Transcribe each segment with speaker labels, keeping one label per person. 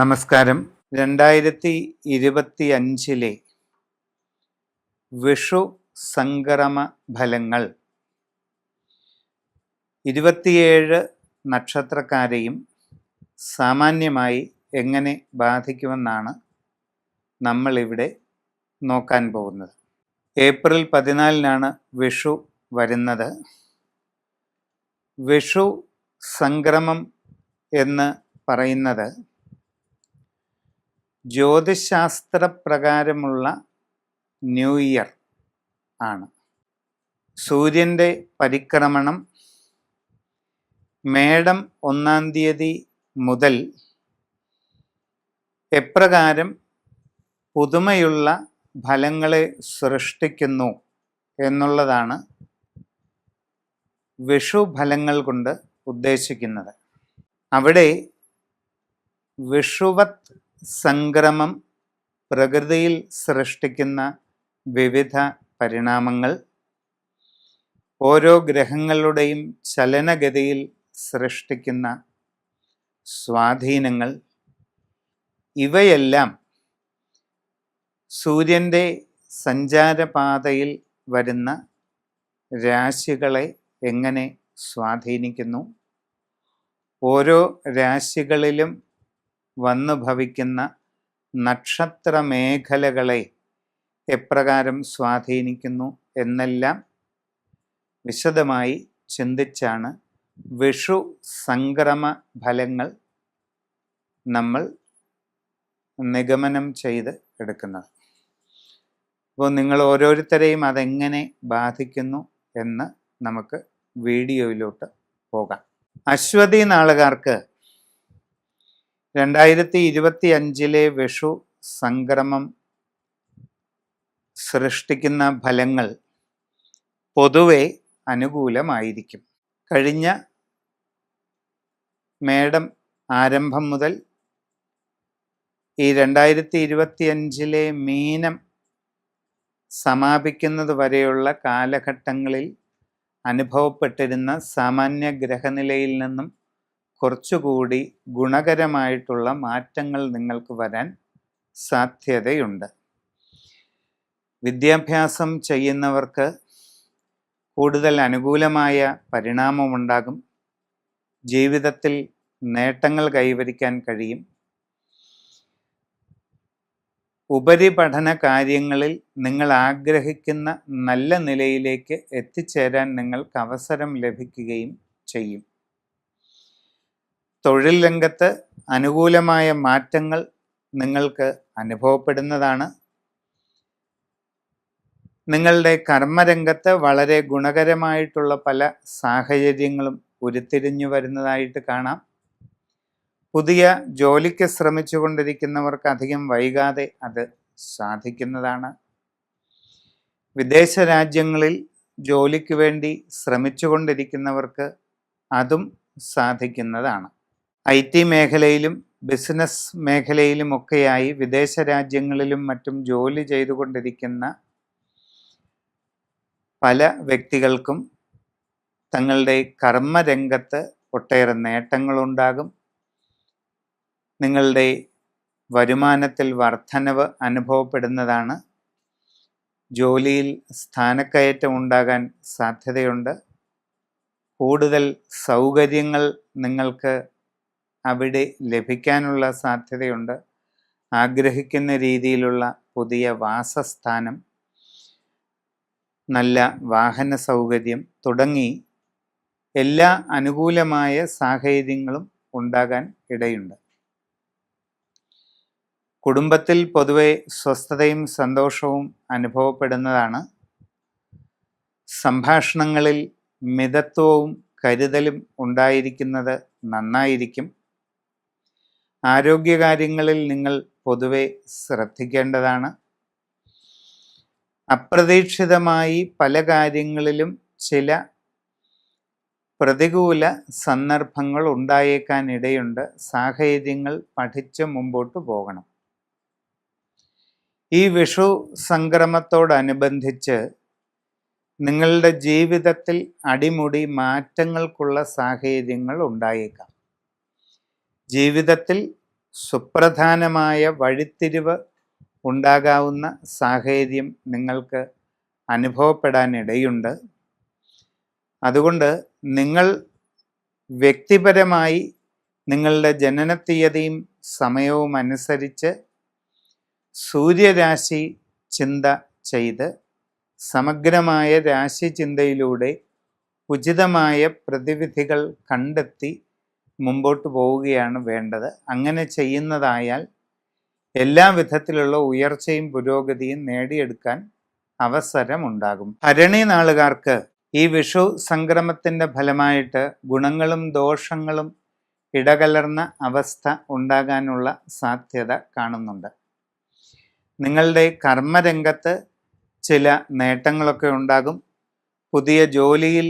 Speaker 1: നമസ്കാരം. 2025 വിഷു സംക്രമ ഫലങ്ങൾ 27 നക്ഷത്രക്കാരെയും സാമാന്യമായി എങ്ങനെ ബാധിക്കുമെന്നാണ് നമ്മളിവിടെ നോക്കാൻ പോകുന്നത്. ഏപ്രിൽ 14 വിഷു വരുന്നത്. വിഷു സംക്രമം എന്ന് പറയുന്നത് ജ്യോതിശാസ്ത്രപ്രകാരമുള്ള ന്യൂ ഇയർ ആണ്. സൂര്യൻ്റെ പരിക്രമണം മേടം 1 തീയതി മുതൽ എപ്രകാരം പുതുമയുള്ള ഫലങ്ങളെ സൃഷ്ടിക്കുന്നു എന്നുള്ളതാണ് വിഷു ഫലങ്ങൾ കൊണ്ട് ഉദ്ദേശിക്കുന്നത്. അവിടെ വിഷുവത് സംക്രമം പ്രകൃതിയിൽ സൃഷ്ടിക്കുന്ന വിവിധ പരിണാമങ്ങൾ, ഓരോ ഗ്രഹങ്ങളുടെയും ചലനഗതിയിൽ സൃഷ്ടിക്കുന്ന സ്വാധീനങ്ങൾ, ഇവയെല്ലാം സൂര്യൻ്റെ സഞ്ചാരപാതയിൽ വരുന്ന രാശികളെ എങ്ങനെ സ്വാധീനിക്കുന്നു, ഓരോ രാശികളിലും വന്നു ഭവിക്കുന്ന നക്ഷത്രമേഖലകളെ എപ്രകാരം സ്വാധീനിക്കുന്നു എന്നെല്ലാം വിശദമായി ചിന്തിച്ചാണ് വിഷു സംക്രമ ഫലങ്ങൾ നമ്മൾ നിഗമനം ചെയ്ത് എടുക്കുന്നത്. അപ്പോൾ നിങ്ങൾ ഓരോരുത്തരെയും അതെങ്ങനെ ബാധിക്കുന്നു എന്ന് നമുക്ക് വീഡിയോയിലോട്ട് പോകാം. അശ്വതി നാളുകാർക്ക് 2025 വിഷു സംക്രമം സൃഷ്ടിക്കുന്ന ഫലങ്ങൾ പൊതുവെ അനുകൂലമായിരിക്കും. കഴിഞ്ഞ മേടം ആരംഭം മുതൽ ഈ 2025 മീനം സമാപിക്കുന്നത് വരെയുള്ള കാലഘട്ടങ്ങളിൽ അനുഭവപ്പെട്ടിരുന്ന സാമാന്യ ഗ്രഹനിലയിൽ നിന്നും കുറച്ചുകൂടി ഗുണകരമായിട്ടുള്ള മാറ്റങ്ങൾ നിങ്ങൾക്ക് വരാൻ സാധ്യതയുണ്ട്. വിദ്യാഭ്യാസം ചെയ്യുന്നവർക്ക് കൂടുതൽ അനുകൂലമായ പരിണാമമുണ്ടാകും. ജീവിതത്തിൽ നേട്ടങ്ങൾ കൈവരിക്കാൻ കഴിയും. ഉപരിപഠന കാര്യങ്ങളിൽ നിങ്ങൾ ആഗ്രഹിക്കുന്ന നല്ല നിലയിലേക്ക് എത്തിച്ചേരാൻ നിങ്ങൾക്ക് അവസരം ലഭിക്കുകയും ചെയ്യും. തൊഴിൽ രംഗത്ത് അനുകൂലമായ മാറ്റങ്ങൾ നിങ്ങൾക്ക് അനുഭവപ്പെടുന്നതാണ്. നിങ്ങളുടെ കർമ്മരംഗത്ത് വളരെ ഗുണകരമായിട്ടുള്ള പല സാഹചര്യങ്ങളും ഉരുത്തിരിഞ്ഞു വരുന്നതായിട്ട് കാണാം. പുതിയ ജോലിക്ക് ശ്രമിച്ചു കൊണ്ടിരിക്കുന്നവർക്ക് അധികം വൈകാതെ അത് സാധിക്കുന്നതാണ്. വിദേശ രാജ്യങ്ങളിൽ ജോലിക്ക് വേണ്ടി ശ്രമിച്ചു കൊണ്ടിരിക്കുന്നവർക്ക് അതും സാധിക്കുന്നതാണ്. IT മേഖലയിലും ബിസിനസ് മേഖലയിലുമൊക്കെയായി വിദേശ രാജ്യങ്ങളിലും മറ്റും ജോലി ചെയ്തുകൊണ്ടിരിക്കുന്ന പല വ്യക്തികൾക്കും തങ്ങളുടെ കർമ്മരംഗത്ത് ഒട്ടേറെ നേട്ടങ്ങളുണ്ടാകും. നിങ്ങളുടെ വരുമാനത്തിൽ വർധനവ് അനുഭവപ്പെടുന്നതാണ്. ജോലിയിൽ സ്ഥാനക്കയറ്റം ഉണ്ടാകാൻ സാധ്യതയുണ്ട്. കൂടുതൽ സൗകര്യങ്ങൾ നിങ്ങൾക്ക് അവിടെ ലഭിക്കാനുള്ള സാധ്യതയുണ്ട്. ആഗ്രഹിക്കുന്ന രീതിയിലുള്ള പുതിയ വാസസ്ഥാനം, നല്ല വാഹന സൗകര്യം തുടങ്ങി എല്ലാ അനുകൂലമായ സാഹചര്യങ്ങളും ഉണ്ടാകാൻ ഇടയുണ്ട്. കുടുംബത്തിൽ പൊതുവെ സ്വസ്ഥതയും സന്തോഷവും അനുഭവപ്പെടുന്നതാണ്. സംഭാഷണങ്ങളിൽ മിതത്വവും കരുതലും ഉണ്ടായിരിക്കുന്നത് നന്നായിരിക്കും. ആരോഗ്യകാര്യങ്ങളിൽ നിങ്ങൾ പൊതുവെ ശ്രദ്ധിക്കേണ്ടതാണ്. അപ്രതീക്ഷിതമായി പല കാര്യങ്ങളിലും ചില പ്രതികൂല സന്ദർഭങ്ങൾ ഉണ്ടായേക്കാൻ ഇടയുണ്ട്. സാഹചര്യങ്ങൾ പഠിച്ച് മുമ്പോട്ട് പോകണം. ഈ വിഷു സംക്രമത്തോടനുബന്ധിച്ച് നിങ്ങളുടെ ജീവിതത്തിൽ അടിമുടി മാറ്റങ്ങൾക്കുള്ള സാഹചര്യങ്ങൾ ഉണ്ടായേക്കാം. ജീവിതത്തിൽ സുപ്രധാനമായ വഴിത്തിരിവ് ഉണ്ടാകാവുന്ന സാഹചര്യം നിങ്ങൾക്ക് അനുഭവപ്പെടാനിടയുണ്ട്. അതുകൊണ്ട് നിങ്ങൾ വ്യക്തിപരമായി നിങ്ങളുടെ ജനനത്തീയതിയും സമയവും അനുസരിച്ച് സൂര്യരാശി ചിന്ത ചെയ്ത് സമഗ്രമായ രാശി ചിന്തയിലൂടെ ഉചിതമായ പ്രതിവിധികൾ കണ്ടെത്തി മുമ്പോട്ട് പോവുകയാണ് വേണ്ടത്. അങ്ങനെ ചെയ്യുന്നതായാൽ എല്ലാ വിധത്തിലുള്ള ഉയർച്ചയും പുരോഗതിയും നേടിയെടുക്കാൻ അവസരമുണ്ടാകും. ഭരണി നാളുകാർക്ക് ഈ വിഷു സംക്രമത്തിൻ്റെ ഫലമായിട്ട് ഗുണങ്ങളും ദോഷങ്ങളും ഇടകലർന്ന അവസ്ഥ ഉണ്ടാകാനുള്ള സാധ്യത കാണുന്നുണ്ട്. നിങ്ങളുടെ കർമ്മരംഗത്ത് ചില നേട്ടങ്ങളൊക്കെ ഉണ്ടാകും. പുതിയ ജോലിയിൽ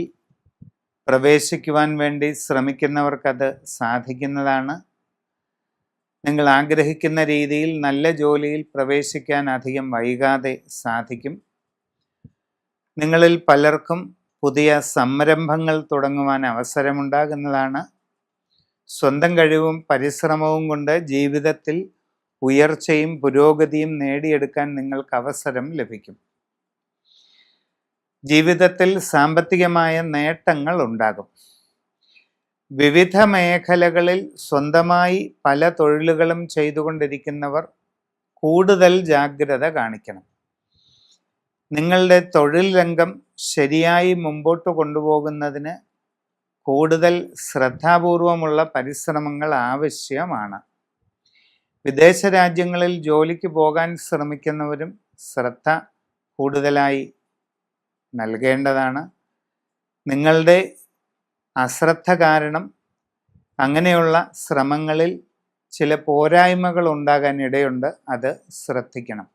Speaker 1: പ്രവേശിക്കുവാൻ വേണ്ടി ശ്രമിക്കുന്നവർക്കത് സാധിക്കുന്നതാണ്. നിങ്ങൾ ആഗ്രഹിക്കുന്ന രീതിയിൽ നല്ല ജോലിയിൽ പ്രവേശിക്കാൻ അധികം വൈകാതെ സാധിക്കും. നിങ്ങളിൽ പലർക്കും പുതിയ സംരംഭങ്ങൾ തുടങ്ങുവാൻ അവസരമുണ്ടാകുന്നതാണ്. സ്വന്തം കഴിവും പരിശ്രമവും കൊണ്ട് ജീവിതത്തിൽ ഉയർച്ചയും പുരോഗതിയും നേടിയെടുക്കാൻ നിങ്ങൾക്ക് അവസരം ലഭിക്കും. ജീവിതത്തിൽ സാമ്പത്തികമായ നേട്ടങ്ങൾ ഉണ്ടാകും. വിവിധ മേഖലകളിൽ സ്വന്തമായി പല തൊഴിലുകളും ചെയ്തുകൊണ്ടിരിക്കുന്നവർ കൂടുതൽ ജാഗ്രത കാണിക്കണം. നിങ്ങളുടെ തൊഴിൽ രംഗം ശരിയായി മുമ്പോട്ട് കൊണ്ടുപോകുന്നതിന് കൂടുതൽ ശ്രദ്ധാപൂർവമുള്ള പരിശ്രമങ്ങൾ ആവശ്യമാണ്. വിദേശ രാജ്യങ്ങളിൽ ജോലിക്ക് പോകാൻ ശ്രമിക്കുന്നവരും ശ്രദ്ധ കൂടുതലായി നൽകേണ്ടതാണ്. നിങ്ങളുടെ അശ്രദ്ധ കാരണം അങ്ങനെയുള്ള ശ്രമങ്ങളിൽ ചില പോരായ്മകൾ ഉണ്ടാകാൻ ഇടയുണ്ട്. അത് ശ്രദ്ധിക്കണം.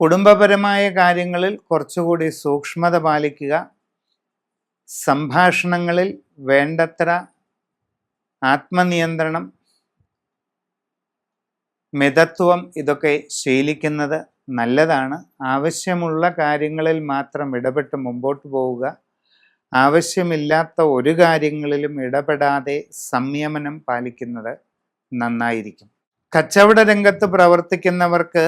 Speaker 1: കുടുംബപരമായ കാര്യങ്ങളിൽ കുറച്ചുകൂടി സൂക്ഷ്മത പാലിക്കുക. സംഭാഷണങ്ങളിൽ വേണ്ടത്ര ആത്മനിയന്ത്രണം, മിതത്വം ഇതൊക്കെ ശീലിക്കുന്നത് നല്ലതാണ്. ആവശ്യമുള്ള കാര്യങ്ങളിൽ മാത്രം ഇടപെട്ട് മുമ്പോട്ട് പോവുക. ആവശ്യമില്ലാത്ത ഒരു കാര്യങ്ങളിലും ഇടപെടാതെ സംയമനം പാലിക്കുന്നത് നന്നായിരിക്കും. കച്ചവട രംഗത്ത് പ്രവർത്തിക്കുന്നവർക്ക്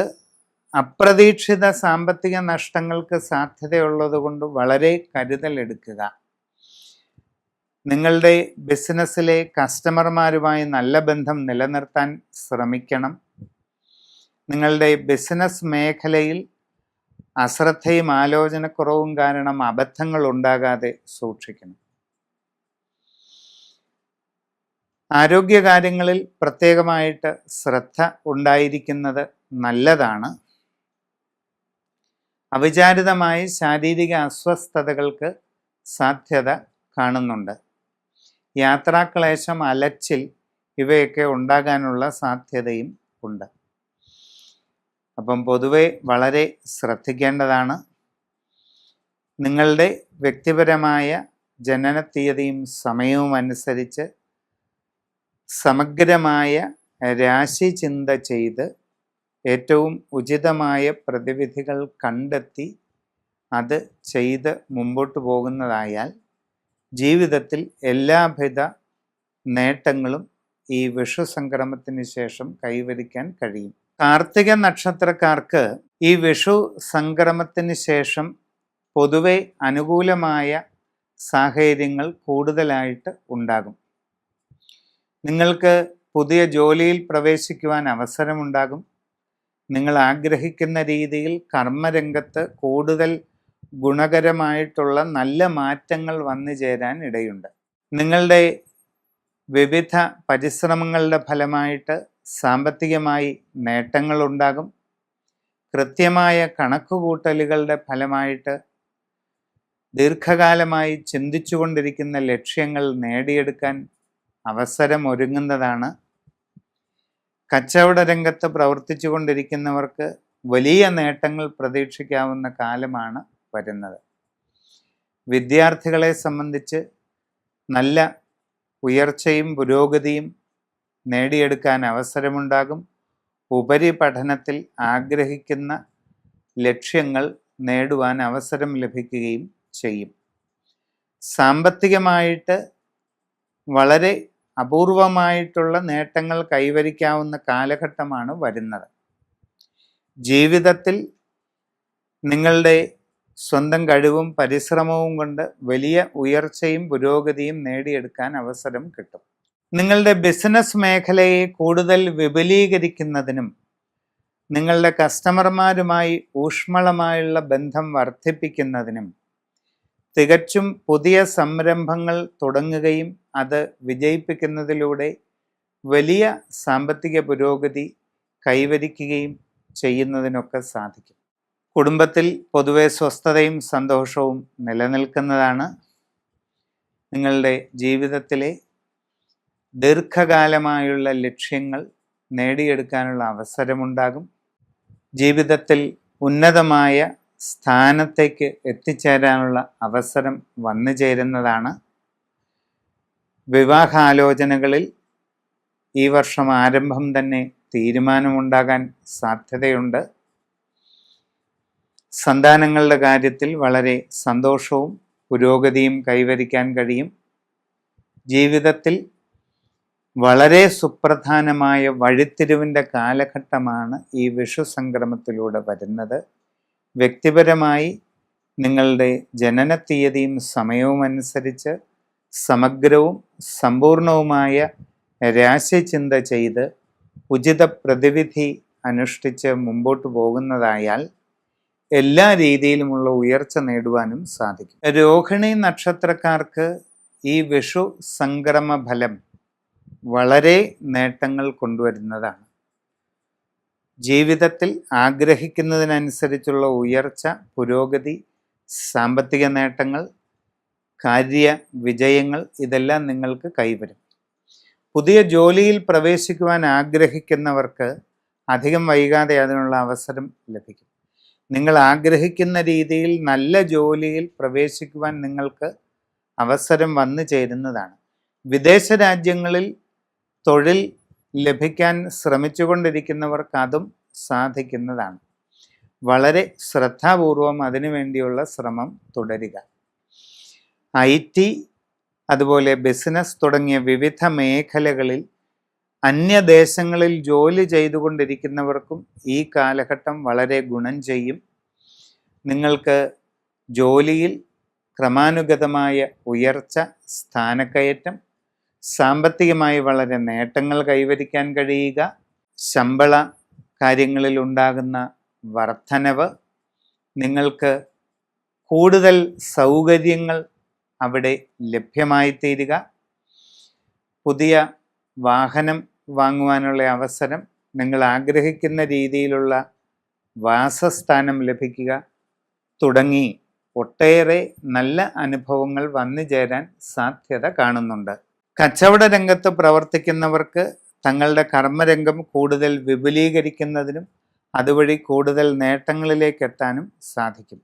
Speaker 1: അപ്രതീക്ഷിത സാമ്പത്തിക നഷ്ടങ്ങൾക്ക് സാധ്യതയുള്ളതുകൊണ്ട് വളരെ കരുതലെടുക്കുക. നിങ്ങളുടെ ബിസിനസ്സിലെ കസ്റ്റമർമാരുമായി നല്ല ബന്ധം നിലനിർത്താൻ ശ്രമിക്കണം. നിങ്ങളുടെ ബിസിനസ് മേഖലയിൽ അശ്രദ്ധയും ആലോചനക്കുറവും കാരണം അബദ്ധങ്ങൾ ഉണ്ടാകാതെ സൂക്ഷിക്കണം. ആരോഗ്യകാര്യങ്ങളിൽ പ്രത്യേകമായിട്ട് ശ്രദ്ധ ഉണ്ടായിരിക്കുന്നത് നല്ലതാണ്. അവിചാരിതമായി ശാരീരിക അസ്വസ്ഥതകൾക്ക് സാധ്യത കാണുന്നുണ്ട്. യാത്രാക്ലേശം, അലച്ചിൽ ഇവയൊക്കെ ഉണ്ടാകാനുള്ള സാധ്യതയും ഉണ്ട്. അപ്പം പൊതുവെ വളരെ ശ്രദ്ധിക്കേണ്ടതാണ്. നിങ്ങളുടെ വ്യക്തിപരമായ ജനനത്തീയതിയും സമയവും അനുസരിച്ച് സമഗ്രമായ രാശി ചിന്ത ചെയ്ത് ഏറ്റവും ഉചിതമായ പ്രതിവിധികൾ കണ്ടെത്തി അത് ചെയ്ത് മുമ്പോട്ട് പോകുന്നതായാൽ ജീവിതത്തിൽ എല്ലാവിധ നേട്ടങ്ങളും ഈ വിഷു സംക്രമത്തിന് ശേഷം കൈവരിക്കാൻ കഴിയും. കാർത്തിക നക്ഷത്രക്കാർക്ക് ഈ വിഷു സംക്രമത്തിന് ശേഷം പൊതുവെ അനുകൂലമായ സാഹചര്യങ്ങൾ കൂടുതലായിട്ട് ഉണ്ടാകും. നിങ്ങൾക്ക് പുതിയ ജോലിയിൽ പ്രവേശിക്കുവാൻ അവസരമുണ്ടാകും. നിങ്ങൾ ആഗ്രഹിക്കുന്ന രീതിയിൽ കർമ്മരംഗത്ത് കൂടുതൽ ഗുണകരമായിട്ടുള്ള നല്ല മാറ്റങ്ങൾ വന്നു ചേരാൻ ഇടയുണ്ട്. നിങ്ങളുടെ വിവിധ പരിശ്രമങ്ങളുടെ ഫലമായിട്ട് സാമ്പത്തികമായി നേട്ടങ്ങളുണ്ടാകും. കൃത്യമായ കണക്കുകൂട്ടലുകളുടെ ഫലമായിട്ട് ദീർഘകാലമായി ചിന്തിച്ചുകൊണ്ടിരിക്കുന്ന ലക്ഷ്യങ്ങൾ നേടിയെടുക്കാൻ അവസരമൊരുങ്ങുന്നതാണ്. കച്ചവട രംഗത്ത് പ്രവർത്തിച്ചു കൊണ്ടിരിക്കുന്നവർക്ക് വലിയ നേട്ടങ്ങൾ പ്രതീക്ഷിക്കാവുന്ന കാലമാണ് വരുന്നത്. വിദ്യാർത്ഥികളെ സംബന്ധിച്ച് നല്ല ഉയർച്ചയും പുരോഗതിയും നേടിയെടുക്കാൻ അവസരമുണ്ടാകും. ഉപരിപഠനത്തിൽ ആഗ്രഹിക്കുന്ന ലക്ഷ്യങ്ങൾ നേടുവാൻ അവസരം ലഭിക്കുകയും ചെയ്യും. സാമ്പത്തികമായിട്ട് വളരെ അപൂർവമായിട്ടുള്ള നേട്ടങ്ങൾ കൈവരിക്കാവുന്ന കാലഘട്ടമാണ് വരുന്നത്. ജീവിതത്തിൽ നിങ്ങളുടെ സ്വന്തം കഴിവും പരിശ്രമവും കൊണ്ട് വലിയ ഉയർച്ചയും പുരോഗതിയും നേടിയെടുക്കാൻ അവസരം കിട്ടും. നിങ്ങളുടെ ബിസിനസ് മേഖലയെ കൂടുതൽ വിപുലീകരിക്കുന്നതിനും നിങ്ങളുടെ കസ്റ്റമർമാരുമായി ഊഷ്മളമായുള്ള ബന്ധം വർദ്ധിപ്പിക്കുന്നതിനും തികച്ചും പുതിയ സംരംഭങ്ങൾ തുടങ്ങുകയും അത് വിജയിപ്പിക്കുന്നതിലൂടെ വലിയ സാമ്പത്തിക പുരോഗതി കൈവരിക്കുകയും ചെയ്യുന്നതിനൊക്കെ സാധിക്കും. കുടുംബത്തിൽ പൊതുവെ സ്വസ്ഥതയും സന്തോഷവും നിലനിൽക്കുന്നതാണ്. നിങ്ങളുടെ ജീവിതത്തിലെ ദീർഘകാലമായുള്ള ലക്ഷ്യങ്ങൾ നേടിയെടുക്കാനുള്ള അവസരമുണ്ടാകും. ജീവിതത്തിൽ ഉന്നതമായ സ്ഥാനത്തേക്ക് എത്തിച്ചേരാനുള്ള അവസരം വന്നു ചേരുന്നതാണ്. വിവാഹാലോചനകളിൽ ഈ വർഷം ആരംഭം തന്നെ തീരുമാനമുണ്ടാകാൻ സാധ്യതയുണ്ട്. സന്താനങ്ങളുടെ കാര്യത്തിൽ വളരെ സന്തോഷവും പുരോഗതിയും കൈവരിക്കാൻ കഴിയും. ജീവിതത്തിൽ വളരെ സുപ്രധാനമായ വഴിത്തിരിവിൻ്റെ കാലഘട്ടമാണ് ഈ വിഷു സംക്രമത്തിലൂടെ വരുന്നത്. വ്യക്തിപരമായി നിങ്ങളുടെ ജനന തീയതിയും സമയവും അനുസരിച്ച് സമഗ്രവും സമ്പൂർണവുമായ രാശിചിന്ത ചെയ്ത് ഉചിത പ്രതിവിധി അനുഷ്ഠിച്ച് മുമ്പോട്ട് പോകുന്നതായാൽ എല്ലാ രീതിയിലുമുള്ള ഉയർച്ച നേടുവാനും സാധിക്കും. രോഹിണി നക്ഷത്രക്കാർക്ക് ഈ വിഷു സംക്രമ ഫലം വളരെ നേട്ടങ്ങൾ കൊണ്ടുവരുന്നതാണ്. ജീവിതത്തിൽ ആഗ്രഹിക്കുന്നതിനനുസരിച്ചുള്ള ഉയർച്ച, പുരോഗതി, സാമ്പത്തിക നേട്ടങ്ങൾ, കാര്യ വിജയങ്ങൾ ഇതെല്ലാം നിങ്ങൾക്ക് കൈവരും. പുതിയ ജോലിയിൽ പ്രവേശിക്കുവാൻ ആഗ്രഹിക്കുന്നവർക്ക് അധികം വൈകാതെ അതിനുള്ള അവസരം ലഭിക്കും. നിങ്ങൾ ആഗ്രഹിക്കുന്ന രീതിയിൽ നല്ല ജോലിയിൽ പ്രവേശിക്കുവാൻ നിങ്ങൾക്ക് അവസരം വന്നു ചേരുന്നതാണ്. വിദേശ രാജ്യങ്ങളിൽ തൊഴിൽ ലഭിക്കാൻ ശ്രമിച്ചുകൊണ്ടിരിക്കുന്നവർക്ക് അതും സാധിക്കുന്നതാണ്. വളരെ ശ്രദ്ധാപൂർവം അതിനുവേണ്ടിയുള്ള ശ്രമം തുടരുക. IT അതുപോലെ ബിസിനസ് തുടങ്ങിയ വിവിധ മേഖലകളിൽ അന്യദേശങ്ങളിൽ ജോലി ചെയ്തുകൊണ്ടിരിക്കുന്നവർക്കും ഈ കാലഘട്ടം വളരെ ഗുണം ചെയ്യും. നിങ്ങൾക്ക് ജോലിയിൽ ക്രമാനുഗതമായ ഉയർച്ച, സ്ഥാനക്കയറ്റം, സാമ്പത്തികമായി വളരെ നേട്ടങ്ങൾ കൈവരിക്കാൻ കഴിയുക, ശമ്പള കാര്യങ്ങളിൽ ഉണ്ടാകുന്ന വർധനവ്, നിങ്ങൾക്ക് കൂടുതൽ സൗകര്യങ്ങൾ അവിടെ ലഭ്യമായി തീരുക, പുതിയ വാഹനം വാങ്ങുവാനുള്ള അവസരം, നിങ്ങൾ ആഗ്രഹിക്കുന്ന രീതിയിലുള്ള വാസസ്ഥാനം ലഭിക്കുക തുടങ്ങി ഒട്ടേറെ നല്ല അനുഭവങ്ങൾ വന്നു ചേരാൻ സാധ്യത കാണുന്നുണ്ട്. കച്ചവട രംഗത്ത് പ്രവർത്തിക്കുന്നവർക്ക് തങ്ങളുടെ കർമ്മരംഗം കൂടുതൽ വിപുലീകരിക്കുന്നതിനും അതുവഴി കൂടുതൽ നേട്ടങ്ങളിലേക്ക് എത്താനും സാധിക്കും.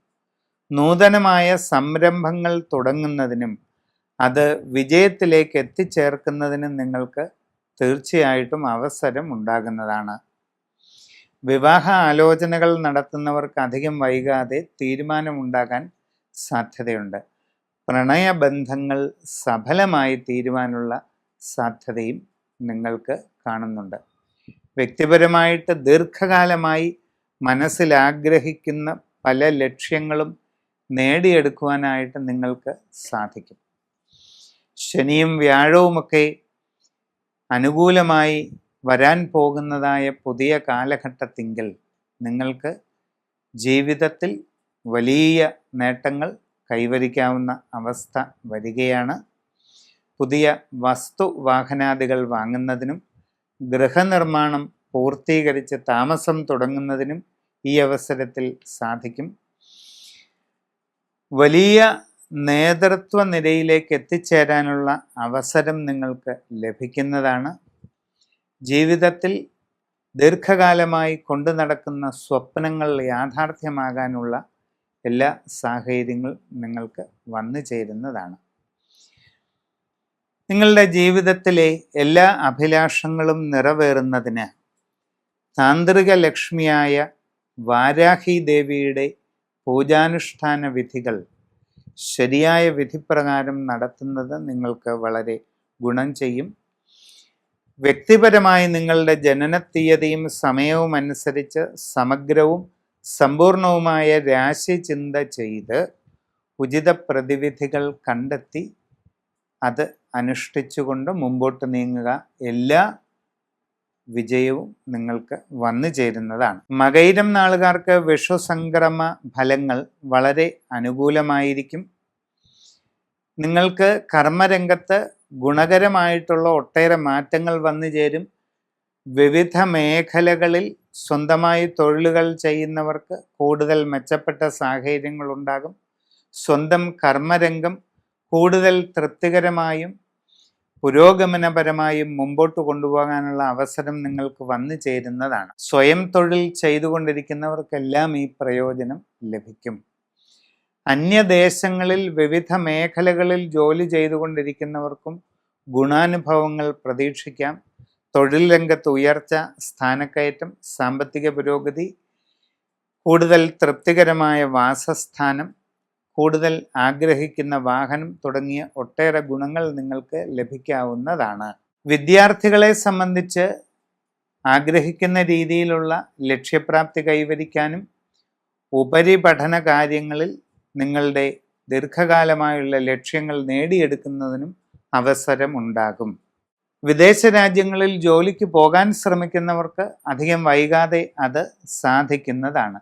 Speaker 1: നൂതനമായ സംരംഭങ്ങൾ തുടങ്ങുന്നതിനും അത് വിജയത്തിലേക്ക് എത്തിച്ചേർക്കുന്നതിനും നിങ്ങൾക്ക് തീർച്ചയായിട്ടും അവസരം ഉണ്ടാകുന്നതാണ്. വിവാഹ ആലോചനകൾ നടത്തുന്നവർക്ക് അധികം വൈകാതെ തീരുമാനമുണ്ടാകാൻ സാധ്യതയുണ്ട്. പ്രണയബന്ധങ്ങൾ സഫലമായി തീരുവാനുള്ള സാധ്യതയും നിങ്ങൾക്ക് കാണുന്നുണ്ട്. വ്യക്തിപരമായിട്ട് ദീർഘകാലമായി മനസ്സിൽ ആഗ്രഹിക്കുന്ന പല ലക്ഷ്യങ്ങളും നേടിയെടുക്കുവാനായിട്ട് നിങ്ങൾക്ക് സാധിക്കും. ശനിയും വ്യാഴവുമൊക്കെ അനുകൂലമായി വരാൻ പോകുന്നതായ പുതിയ കാലഘട്ടത്തിങ്കിൽ നിങ്ങൾക്ക് ജീവിതത്തിൽ വലിയ നേട്ടങ്ങൾ കൈവരിക്കാവുന്ന അവസ്ഥ വരികയാണ്. പുതിയ വസ്തു വാഹനാദികൾ വാങ്ങുന്നതിനും ഗൃഹനിർമ്മാണം പൂർത്തീകരിച്ച് താമസം തുടങ്ങുന്നതിനും ഈ അവസരത്തിൽ സാധിക്കും. വലിയ നേതൃത്വ നിരയിലേക്ക് എത്തിച്ചേരാനുള്ള അവസരം നിങ്ങൾക്ക് ലഭിക്കുന്നതാണ്. ജീവിതത്തിൽ ദീർഘകാലമായി കൊണ്ടു നടക്കുന്ന സ്വപ്നങ്ങൾ യാഥാർത്ഥ്യമാകാനുള്ള എല്ലാ സാഹചര്യങ്ങളും നിങ്ങൾക്ക് വന്നു ചേരുന്നതാണ്. നിങ്ങളുടെ ജീവിതത്തിലെ എല്ലാ അഭിലാഷങ്ങളും നിറവേറുന്നതിന് താന്ത്രിക ലക്ഷ്മിയായ വാരാഹി ദേവിയുടെ പൂജാനുഷ്ഠാന വിധികൾ ശരിയായ വിധിപ്രകാരം നടത്തുന്നത് നിങ്ങൾക്ക് വളരെ ഗുണം ചെയ്യും. വ്യക്തിപരമായി നിങ്ങളുടെ ജനനത്തീയതിയും സമയവും അനുസരിച്ച് സമഗ്രവും സമ്പൂർണവുമായ രാശിചിന്ത ചെയ്ത് ഉചിത പ്രതിവിധികൾ കണ്ടെത്തി അത് അനുഷ്ഠിച്ചുകൊണ്ട് മുമ്പോട്ട് നീങ്ങുക. എല്ലാ വിജയവും നിങ്ങൾക്ക് വന്നു ചേരുന്നതാണ്. മകയിരം നാളുകാർക്ക് വിഷുസംക്രമ ഫലങ്ങൾ വളരെ അനുകൂലമായിരിക്കും. നിങ്ങൾക്ക് കർമ്മരംഗത്ത് ഗുണകരമായിട്ടുള്ള ഒട്ടേറെ മാറ്റങ്ങൾ വന്നു ചേരും. വിവിധ മേഖലകളിൽ സ്വന്തമായി തൊഴിലുകൾ ചെയ്യുന്നവർക്ക് കൂടുതൽ മെച്ചപ്പെട്ട സാഹചര്യങ്ങൾ ഉണ്ടാകും. സ്വന്തം കർമ്മരംഗം കൂടുതൽ തൃപ്തികരമായും പുരോഗമനപരമായും മുമ്പോട്ട് കൊണ്ടുപോകാനുള്ള അവസരം നിങ്ങൾക്ക് വന്നു ചേരുന്നതാണ്. സ്വയം തൊഴിൽ ചെയ്തുകൊണ്ടിരിക്കുന്നവർക്കെല്ലാം ഈ പ്രയോജനം ലഭിക്കും. അന്യദേശങ്ങളിൽ വിവിധ മേഖലകളിൽ ജോലി ചെയ്തുകൊണ്ടിരിക്കുന്നവർക്കും ഗുണാനുഭവങ്ങൾ പ്രതീക്ഷിക്കാം. തൊഴിൽ രംഗത്ത് ഉയർച്ച, സ്ഥാനക്കയറ്റം, സാമ്പത്തിക പുരോഗതി, കൂടുതൽ തൃപ്തികരമായ വാസസ്ഥാനം, കൂടുതൽ ആഗ്രഹിക്കുന്ന വാഹനം തുടങ്ങിയ ഒട്ടേറെ ഗുണങ്ങൾ നിങ്ങൾക്ക് ലഭിക്കാവുന്നതാണ്. വിദ്യാർത്ഥികളെ സംബന്ധിച്ച് ആഗ്രഹിക്കുന്ന രീതിയിലുള്ള ലക്ഷ്യപ്രാപ്തി കൈവരിക്കാനും ഉപരിപഠന കാര്യങ്ങളിൽ നിങ്ങളുടെ ദീർഘകാലമായുള്ള ലക്ഷ്യങ്ങൾ നേടിയെടുക്കുന്നതിനും അവസരമുണ്ടാകും. വിദേശ രാജ്യങ്ങളിൽ ജോലിക്ക് പോകാൻ ശ്രമിക്കുന്നവർക്ക് അധികം വൈകാതെ അത് സാധിക്കുന്നതാണ്.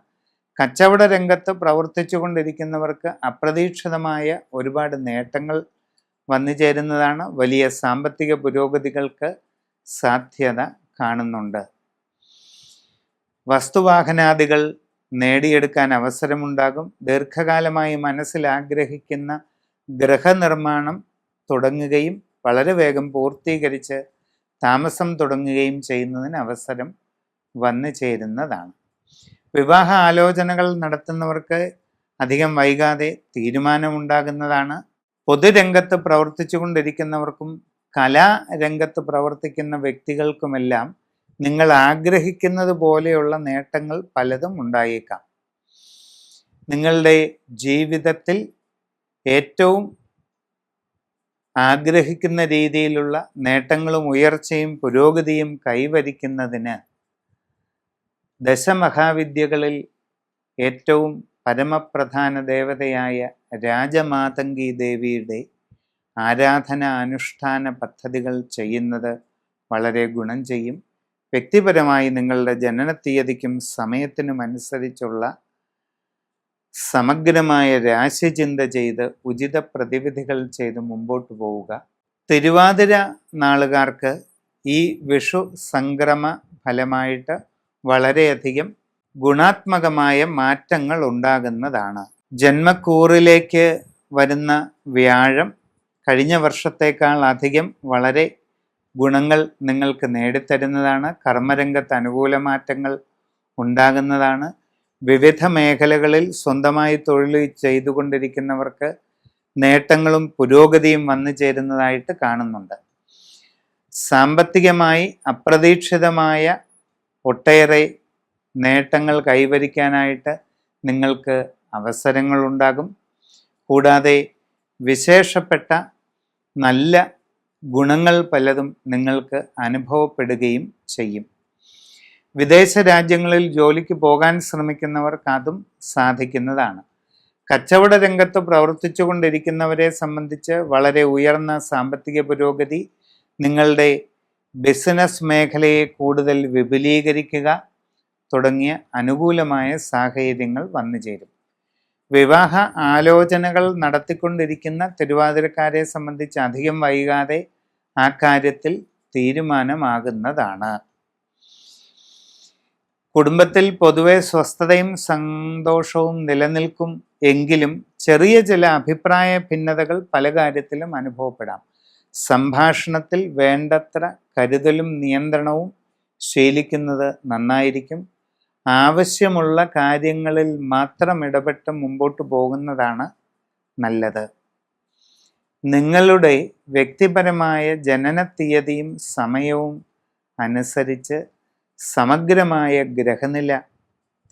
Speaker 1: കച്ചവട രംഗത്ത് പ്രവർത്തിച്ചു കൊണ്ടിരിക്കുന്നവർക്ക് അപ്രതീക്ഷിതമായ ഒരുപാട് നേട്ടങ്ങൾ വന്നു ചേരുന്നതാണ്. വലിയ സാമ്പത്തിക പുരോഗതികൾക്ക് സാധ്യത കാണുന്നുണ്ട്. വസ്തുവാഹനാദികൾ നേടിയെടുക്കാൻ അവസരമുണ്ടാകും. ദീർഘകാലമായി മനസ്സിൽ ആഗ്രഹിക്കുന്ന ഗൃഹനിർമ്മാണം തുടങ്ങുകയും വളരെ വേഗം പൂർത്തീകരിച്ച് താമസം തുടങ്ങുകയും ചെയ്യുന്നതിന് അവസരം വന്നു ചേരുന്നതാണ്. വിവാഹ ആലോചനകൾ നടത്തുന്നവർക്ക് അധികം വൈകാതെ തീരുമാനമുണ്ടാകുന്നതാണ്. പൊതുരംഗത്ത് പ്രവർത്തിച്ചു കൊണ്ടിരിക്കുന്നവർക്കും കലാരംഗത്ത് പ്രവർത്തിക്കുന്ന വ്യക്തികൾക്കുമെല്ലാം നിങ്ങൾ ആഗ്രഹിക്കുന്നത് പോലെയുള്ള നേട്ടങ്ങൾ പലതും ഉണ്ടായേക്കാം. നിങ്ങളുടെ ജീവിതത്തിൽ ഏറ്റവും ആഗ്രഹിക്കുന്ന രീതിയിലുള്ള നേട്ടങ്ങളും ഉയർച്ചയും പുരോഗതിയും കൈവരിക്കുന്നതിന് ദശമഹാവിദ്യകളിൽ ഏറ്റവും പരമപ്രധാന ദേവതയായ രാജമാതംഗി ദേവിയുടെ ആരാധന അനുഷ്ഠാന പദ്ധതികൾ ചെയ്യുന്നത് വളരെ ഗുണം ചെയ്യും. വ്യക്തിപരമായി നിങ്ങളുടെ ജനനത്തീയതിക്കും സമയത്തിനും അനുസരിച്ചുള്ള സമഗ്രമായ രാശിചിന്ത ചെയ്ത് ഉചിത പ്രതിവിധികൾ ചെയ്ത് മുമ്പോട്ട് പോവുക. തിരുവാതിര നാളുകാർക്ക് ഈ വിഷു സംക്രമ ഫലമായിട്ട് വളരെയധികം ഗുണാത്മകമായ മാറ്റങ്ങൾ ഉണ്ടാകുന്നതാണ്. ജന്മക്കൂറിലേക്ക് വരുന്ന വ്യാഴം കഴിഞ്ഞ വർഷത്തേക്കാൾ അധികം വളരെ ഗുണങ്ങൾ നിങ്ങൾക്ക് നേടിത്തരുന്നതാണ്. കർമ്മരംഗത്ത് അനുകൂല മാറ്റങ്ങൾ ഉണ്ടാകുന്നതാണ്. വിവിധ മേഖലകളിൽ സ്വന്തമായി തൊഴിൽ ചെയ്തുകൊണ്ടിരിക്കുന്നവർക്ക് നേട്ടങ്ങളും പുരോഗതിയും വന്നു ചേരുന്നതായിട്ട് കാണുന്നുണ്ട്. സാമ്പത്തികമായി അപ്രതീക്ഷിതമായ ഒട്ടേറെ നേട്ടങ്ങൾ കൈവരിക്കാനായിട്ട് നിങ്ങൾക്ക് അവസരങ്ങളുണ്ടാകും. കൂടാതെ വിശേഷപ്പെട്ട നല്ല ഗുണങ്ങൾ പലതും നിങ്ങൾക്ക് അനുഭവപ്പെടുകയും ചെയ്യും. വിദേശ രാജ്യങ്ങളിൽ ജോലിക്ക് പോകാൻ ശ്രമിക്കുന്നവർക്ക് അതും സാധിക്കുന്നതാണ്. കച്ചവട രംഗത്ത് പ്രവർത്തിച്ചു കൊണ്ടിരിക്കുന്നവരെ സംബന്ധിച്ച് വളരെ ഉയർന്ന സാമ്പത്തിക പുരോഗതി, നിങ്ങളുടെ ബിസിനസ് മേഖലയെ കൂടുതൽ വിപുലീകരിക്കുക തുടങ്ങിയ അനുകൂലമായ സാഹചര്യങ്ങൾ വന്നു ചേരും. വിവാഹ ആലോചനകൾ നടത്തിക്കൊണ്ടിരിക്കുന്ന തിരുവാതിരക്കാരെ സംബന്ധിച്ച് അധികം വൈകാതെ ആ കാര്യത്തിൽ തീരുമാനമാകുന്നതാണ്. കുടുംബത്തിൽ പൊതുവെ സ്വസ്ഥതയും സന്തോഷവും നിലനിൽക്കും എങ്കിലും ചെറിയ ചില അഭിപ്രായ ഭിന്നതകൾ പല കാര്യത്തിലും അനുഭവപ്പെടാം. സംഭാഷണത്തിൽ വേണ്ടത്ര കരുതലും നിയന്ത്രണവും ശീലിക്കുന്നത് നന്നായിരിക്കും. ആവശ്യമുള്ള കാര്യങ്ങളിൽ മാത്രം ഇടപെട്ട് മുമ്പോട്ട് പോകുന്നതാണ് നല്ലത്. നിങ്ങളുടെ വ്യക്തിപരമായ ജനനത്തീയതിയും സമയവും അനുസരിച്ച് സമഗ്രമായ ഗ്രഹനില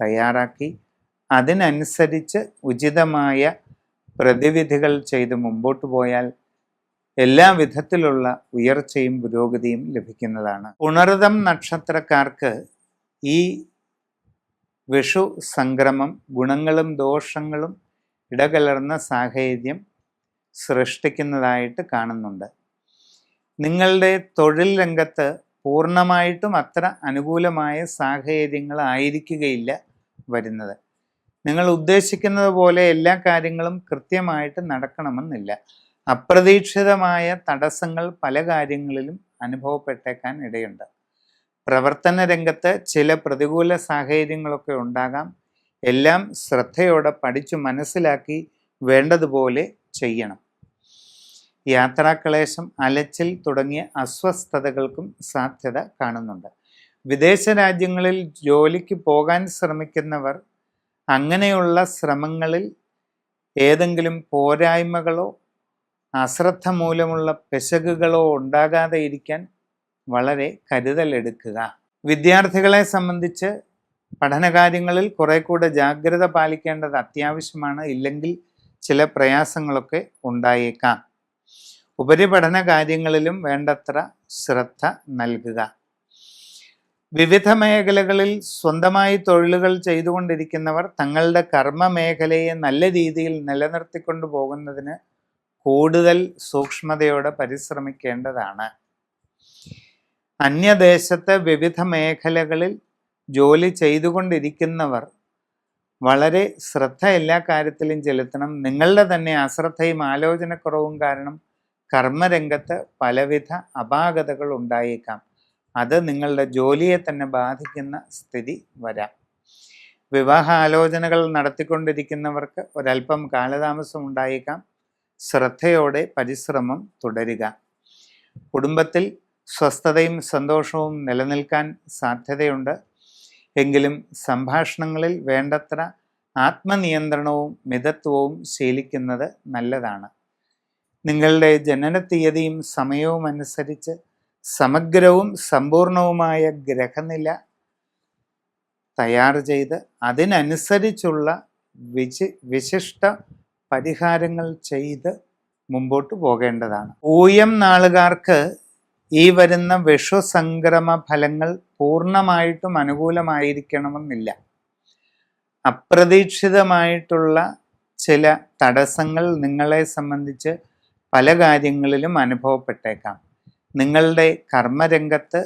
Speaker 1: തയ്യാറാക്കി അതിനനുസരിച്ച് ഉചിതമായ പ്രതിവിധികൾ ചെയ്ത് മുമ്പോട്ട് പോയാൽ എല്ലാ വിധത്തിലുള്ള ഉയർച്ചയും പുരോഗതിയും ലഭിക്കുന്നതാണ്. പുണർതം നക്ഷത്രക്കാർക്ക് ഈ വിഷു സംക്രമം ഗുണങ്ങളും ദോഷങ്ങളും ഇടകലർന്ന സാഹചര്യം സൃഷ്ടിക്കുന്നതായിട്ട് കാണുന്നുണ്ട്. നിങ്ങളുടെ തൊഴിൽ രംഗത്ത് പൂർണ്ണമായിട്ടും അത്ര അനുകൂലമായ സാഹചര്യങ്ങളായിരിക്കുകയില്ല വരുന്നത്. നിങ്ങൾ ഉദ്ദേശിക്കുന്നത് പോലെ എല്ലാ കാര്യങ്ങളും കൃത്യമായിട്ട് നടക്കണമെന്നില്ല. അപ്രതീക്ഷിതമായ തടസ്സങ്ങൾ പല കാര്യങ്ങളിലും അനുഭവപ്പെട്ടേക്കാൻ ഇടയുണ്ട്. പ്രവർത്തന രംഗത്ത് ചില പ്രതികൂല സാഹചര്യങ്ങളൊക്കെ ഉണ്ടാകാം. എല്ലാം ശ്രദ്ധയോടെ പഠിച്ചു മനസ്സിലാക്കി വേണ്ടതുപോലെ ചെയ്യണം. യാത്രാക്ലേശം, അലച്ചിൽ തുടങ്ങിയ അസ്വസ്ഥതകൾക്കും സാധ്യത കാണുന്നുണ്ട്. വിദേശ രാജ്യങ്ങളിൽ ജോലിക്ക് പോകാൻ ശ്രമിക്കുന്നവർ അങ്ങനെയുള്ള ശ്രമങ്ങളിൽ ഏതെങ്കിലും പോരായ്മകളോ അശ്രദ്ധ മൂലമുള്ള പിശകുകളോ ഉണ്ടാകാതെ ഇരിക്കാൻ വളരെ കരുതലെടുക്കുക. വിദ്യാർത്ഥികളെ സംബന്ധിച്ച് പഠനകാര്യങ്ങളിൽ കുറെ കൂടെ ജാഗ്രത പാലിക്കേണ്ടത് അത്യാവശ്യമാണ്. ഇല്ലെങ്കിൽ ചില പ്രയാസങ്ങളൊക്കെ ഉണ്ടായേക്കാം. ഉപരിപഠന കാര്യങ്ങളിലും വേണ്ടത്ര ശ്രദ്ധ നൽകുക. വിവിധ മേഖലകളിൽ സ്വന്തമായി തൊഴിലുകൾ ചെയ്തുകൊണ്ടിരിക്കുന്നവർ തങ്ങളുടെ കർമ്മ മേഖലയെ നല്ല രീതിയിൽ നിലനിർത്തിക്കൊണ്ടു പോകുന്നതിന് കൂടുതൽ സൂക്ഷ്മതയോടെ പരിശ്രമിക്കേണ്ടതാണ്. അന്യദേശത്ത് വിവിധ മേഖലകളിൽ ജോലി ചെയ്തുകൊണ്ടിരിക്കുന്നവർ വളരെ ശ്രദ്ധ എല്ലാ കാര്യത്തിലും ചെലുത്തണം. നിങ്ങളുടെ തന്നെ അശ്രദ്ധയും ആലോചനക്കുറവും കാരണം കർമ്മരംഗത്ത് പലവിധ അപാകതകൾ ഉണ്ടായേക്കാം. അത് നിങ്ങളുടെ ജോലിയെ തന്നെ ബാധിക്കുന്ന സ്ഥിതി വരാം. വിവാഹ ആലോചനകൾ നടത്തിക്കൊണ്ടിരിക്കുന്നവർക്ക് ഒരല്പം കാലതാമസം ഉണ്ടായേക്കാം. ശ്രദ്ധയോടെ പരിശ്രമം തുടരുക. കുടുംബത്തിൽ സ്വസ്ഥതയും സന്തോഷവും നിലനിൽക്കാൻ സാധ്യതയുണ്ട്. എങ്കിലും സംഭാഷണങ്ങളിൽ വേണ്ടത്ര ആത്മനിയന്ത്രണവും മിതത്വവും ശീലിക്കുന്നത് നല്ലതാണ്. നിങ്ങളുടെ ജനന തീയതിയും സമയവും അനുസരിച്ച് സമഗ്രവും സമ്പൂർണവുമായ ഗ്രഹനില തയ്യാർ ചെയ്ത് അതിനനുസരിച്ചുള്ള വിശിഷ്ട പരിഹാരങ്ങൾ ചെയ്ത് മുമ്പോട്ട് പോകേണ്ടതാണ്. ഊയം നാളുകാർക്ക് ഈ വരുന്ന വിഷു സംക്രമ ഫലങ്ങൾ പൂർണ്ണമായിട്ടും അനുകൂലമായിരിക്കണമെന്നില്ല. അപ്രതീക്ഷിതമായിട്ടുള്ള ചില തടസ്സങ്ങൾ നിങ്ങളെ സംബന്ധിച്ച് പല കാര്യങ്ങളിലും അനുഭവപ്പെട്ടേക്കാം. നിങ്ങളുടെ കർമ്മരംഗത്ത്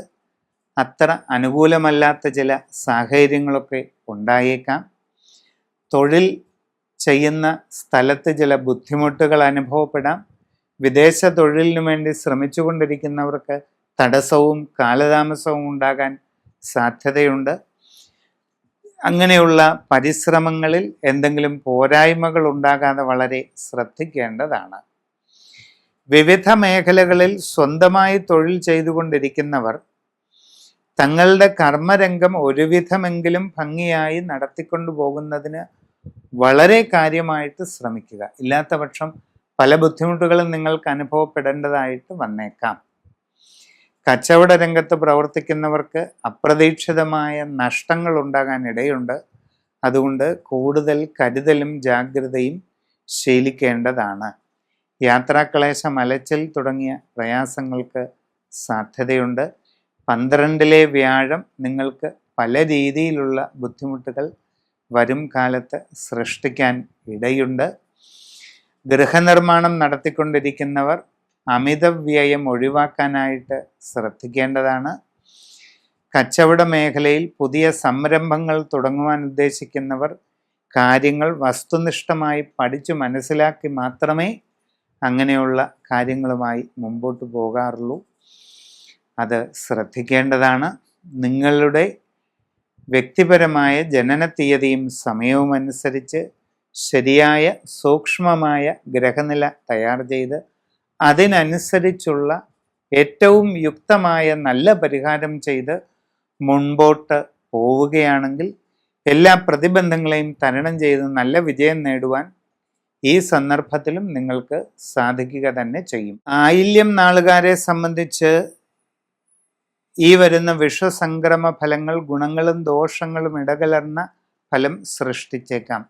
Speaker 1: അത്ര അനുകൂലമല്ലാത്ത ചില സാഹചര്യങ്ങളൊക്കെ ഉണ്ടായേക്കാം. തൊഴിൽ ചെയ്യുന്ന സ്ഥലത്ത് ചില ബുദ്ധിമുട്ടുകൾ അനുഭവപ്പെടാം. വിദേശ തൊഴിലിനു വേണ്ടി ശ്രമിച്ചുകൊണ്ടിരിക്കുന്നവർക്ക് തടസ്സവും കാലതാമസവും ഉണ്ടാകാൻ സാധ്യതയുണ്ട്. അങ്ങനെയുള്ള പരിശ്രമങ്ങളിൽ എന്തെങ്കിലും പോരായ്മകൾ ഉണ്ടാകാതെ വളരെ ശ്രദ്ധിക്കേണ്ടതാണ്. വിവിധ മേഖലകളിൽ സ്വന്തമായി തൊഴിൽ ചെയ്തുകൊണ്ടിരിക്കുന്നവർ തങ്ങളുടെ കർമ്മരംഗം ഒരുവിധമെങ്കിലും ഭംഗിയായി നടത്തിക്കൊണ്ടു പോകുന്നതിന് വളരെ കാര്യമായിട്ട് ശ്രമിക്കുക. ഇല്ലാത്ത പക്ഷം പല ബുദ്ധിമുട്ടുകളും നിങ്ങൾക്ക് അനുഭവപ്പെടേണ്ടതായിട്ട് വന്നേക്കാം. കച്ചവട രംഗത്ത് പ്രവർത്തിക്കുന്നവർക്ക് അപ്രതീക്ഷിതമായ നഷ്ടങ്ങൾ ഉണ്ടാകാൻ ഇടയുണ്ട്. അതുകൊണ്ട് കൂടുതൽ കരുതലും ജാഗ്രതയും ശീലിക്കേണ്ടതാണ്. യാത്രാക്ലേശം, അലച്ചിൽ തുടങ്ങിയ പ്രയാസങ്ങൾക്ക് സാധ്യതയുണ്ട്. 12-ലെ വ്യാഴം നിങ്ങൾക്ക് പല രീതിയിലുള്ള ബുദ്ധിമുട്ടുകൾ വരും കാലത്ത് സൃഷ്ടിക്കാൻ ഇടയുണ്ട്. ഗൃഹനിർമ്മാണം നടത്തിക്കൊണ്ടിരിക്കുന്നവർ അമിതവ്യയം ഒഴിവാക്കാനായിട്ട് ശ്രദ്ധിക്കേണ്ടതാണ്. കച്ചവട മേഖലയിൽ പുതിയ സംരംഭങ്ങൾ തുടങ്ങുവാൻ ഉദ്ദേശിക്കുന്നവർ കാര്യങ്ങൾ വസ്തുനിഷ്ഠമായി പഠിച്ചു മനസ്സിലാക്കി മാത്രമേ അങ്ങനെയുള്ള കാര്യങ്ങളുമായി മുമ്പോട്ട് പോകാറുള്ളൂ. അത് ശ്രദ്ധിക്കേണ്ടതാണ്. നിങ്ങളുടെ വ്യക്തിപരമായ ജനന തീയതിയും സമയവും അനുസരിച്ച് ശരിയായ സൂക്ഷ്മമായ ഗ്രഹനില തയ്യാർ ചെയ്ത് അതിനനുസരിച്ചുള്ള ഏറ്റവും യുക്തമായ നല്ല പരിഹാരം ചെയ്ത് മുൻപോട്ട് പോവുകയാണെങ്കിൽ എല്ലാ പ്രതിബന്ധങ്ങളെയും തരണം ചെയ്ത് നല്ല വിജയം നേടുവാൻ ഈ സന്ദർഭത്തിലും നിങ്ങൾക്ക് സാധിക്കുക തന്നെ ചെയ്യും. ആയില്യം നാളുകാരെ സംബന്ധിച്ച് ഈ വരുന്ന വിഷുസംക്രമ ഫലങ്ങൾ ഗുണങ്ങളും ദോഷങ്ങളും ഇടകലർന്ന ഫലം സൃഷ്ടിച്ചേക്കാം.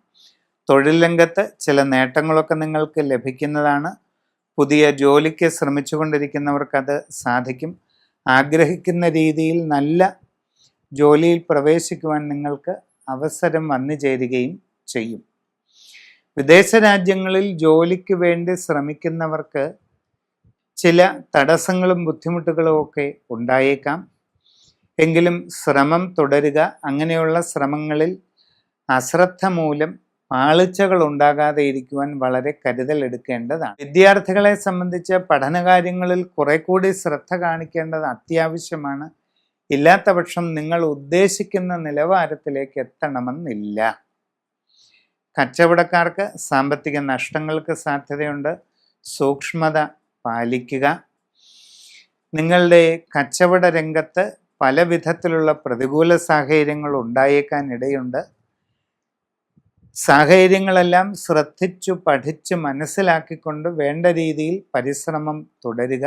Speaker 1: തൊഴിൽ രംഗത്ത് ചില നേട്ടങ്ങളൊക്കെ നിങ്ങൾക്ക് ലഭിക്കുന്നതാണ്. പുതിയ ജോലിക്ക് ശ്രമിച്ചുകൊണ്ടിരിക്കുന്നവർക്കത് സാധിക്കും. ആഗ്രഹിക്കുന്ന രീതിയിൽ നല്ല ജോലിയിൽ പ്രവേശിക്കുവാൻ നിങ്ങൾക്ക് അവസരം വന്നു ചേരുകയും ചെയ്യും. വിദേശ രാജ്യങ്ങളിൽ ജോലിക്ക് വേണ്ടി ശ്രമിക്കുന്നവർക്ക് ചില തടസ്സങ്ങളും ബുദ്ധിമുട്ടുകളും ഒക്കെ ഉണ്ടായേക്കാം. എങ്കിലും ശ്രമം തുടരുക. അങ്ങനെയുള്ള ശ്രമങ്ങളിൽ അശ്രദ്ധ മൂലം പാളിച്ചകൾ ഉണ്ടാകാതെ ഇരിക്കുവാൻ വളരെ കരുതൽ എടുക്കേണ്ടതാണ്. വിദ്യാർത്ഥികളെ സംബന്ധിച്ച് പഠനകാര്യങ്ങളിൽ കുറെ കൂടി ശ്രദ്ധ കാണിക്കേണ്ടത് അത്യാവശ്യമാണ്. ഇല്ലാത്ത പക്ഷം നിങ്ങൾ ഉദ്ദേശിക്കുന്ന നിലവാരത്തിലേക്ക് എത്തണമെന്നില്ല. കച്ചവടക്കാർക്ക് സാമ്പത്തിക നഷ്ടങ്ങൾക്ക് സാധ്യതയുണ്ട്. സൂക്ഷ്മത പാലിക്കുക. നിങ്ങളുടെ കച്ചവട രംഗത്ത് പല വിധത്തിലുള്ള പ്രതികൂല സാഹചര്യങ്ങൾ ഉണ്ടായേക്കാൻ ഇടയുണ്ട്. സാഹചര്യങ്ങളെല്ലാം ശ്രദ്ധിച്ചു പഠിച്ച് മനസ്സിലാക്കിക്കൊണ്ട് വേണ്ട രീതിയിൽ പരിശ്രമം തുടരുക.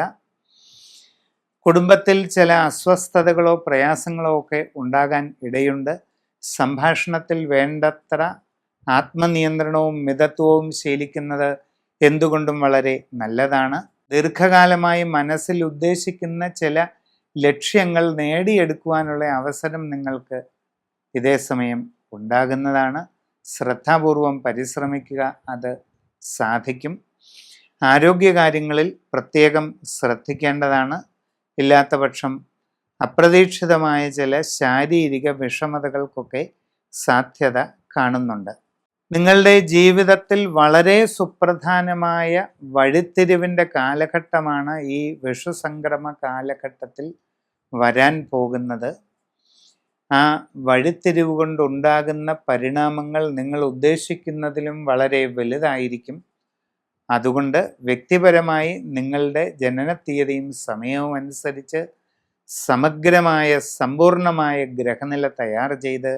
Speaker 1: കുടുംബത്തിൽ ചില അസ്വസ്ഥതകളോ പ്രയാസങ്ങളോ ഒക്കെ ഉണ്ടാകാൻ ഇടയുണ്ട്. സംഭാഷണത്തിൽ വേണ്ടത്ര ആത്മനിയന്ത്രണവും മിതത്വവും ശീലിക്കുന്നത് എന്തുകൊണ്ടും വളരെ നല്ലതാണ്. ദീർഘകാലമായി മനസ്സിൽ ഉദ്ദേശിക്കുന്ന ചില ലക്ഷ്യങ്ങൾ നേടിയെടുക്കുവാനുള്ള അവസരം നിങ്ങൾക്ക് ഇതേ സമയം ഉണ്ടാകുന്നതാണ്. ശ്രദ്ധാപൂർവം പരിശ്രമിക്കുക, അത് സാധിക്കും. ആരോഗ്യകാര്യങ്ങളിൽ പ്രത്യേകം ശ്രദ്ധിക്കേണ്ടതാണ്. ഇല്ലാത്ത പക്ഷം അപ്രതീക്ഷിതമായ ചില ശാരീരിക വിഷമതകൾക്കൊക്കെ സാധ്യത കാണുന്നുണ്ട്. നിങ്ങളുടെ ജീവിതത്തിൽ വളരെ സുപ്രധാനമായ വഴിത്തിരിവിൻ്റെ കാലഘട്ടമാണ് ഈ വിഷുസംക്രമ കാലഘട്ടത്തിൽ വരാൻ പോകുന്നത്. ആ വഴിത്തിരിവ് കൊണ്ടുണ്ടാകുന്ന പരിണാമങ്ങൾ നിങ്ങൾ ഉദ്ദേശിക്കുന്നതിലും വളരെ വലുതായിരിക്കും. അതുകൊണ്ട് വ്യക്തിപരമായി നിങ്ങളുടെ ജനനത്തീയതിയും സമയവും അനുസരിച്ച് സമഗ്രമായ സമ്പൂർണമായ ഗ്രഹനില തയ്യാർ ചെയ്ത്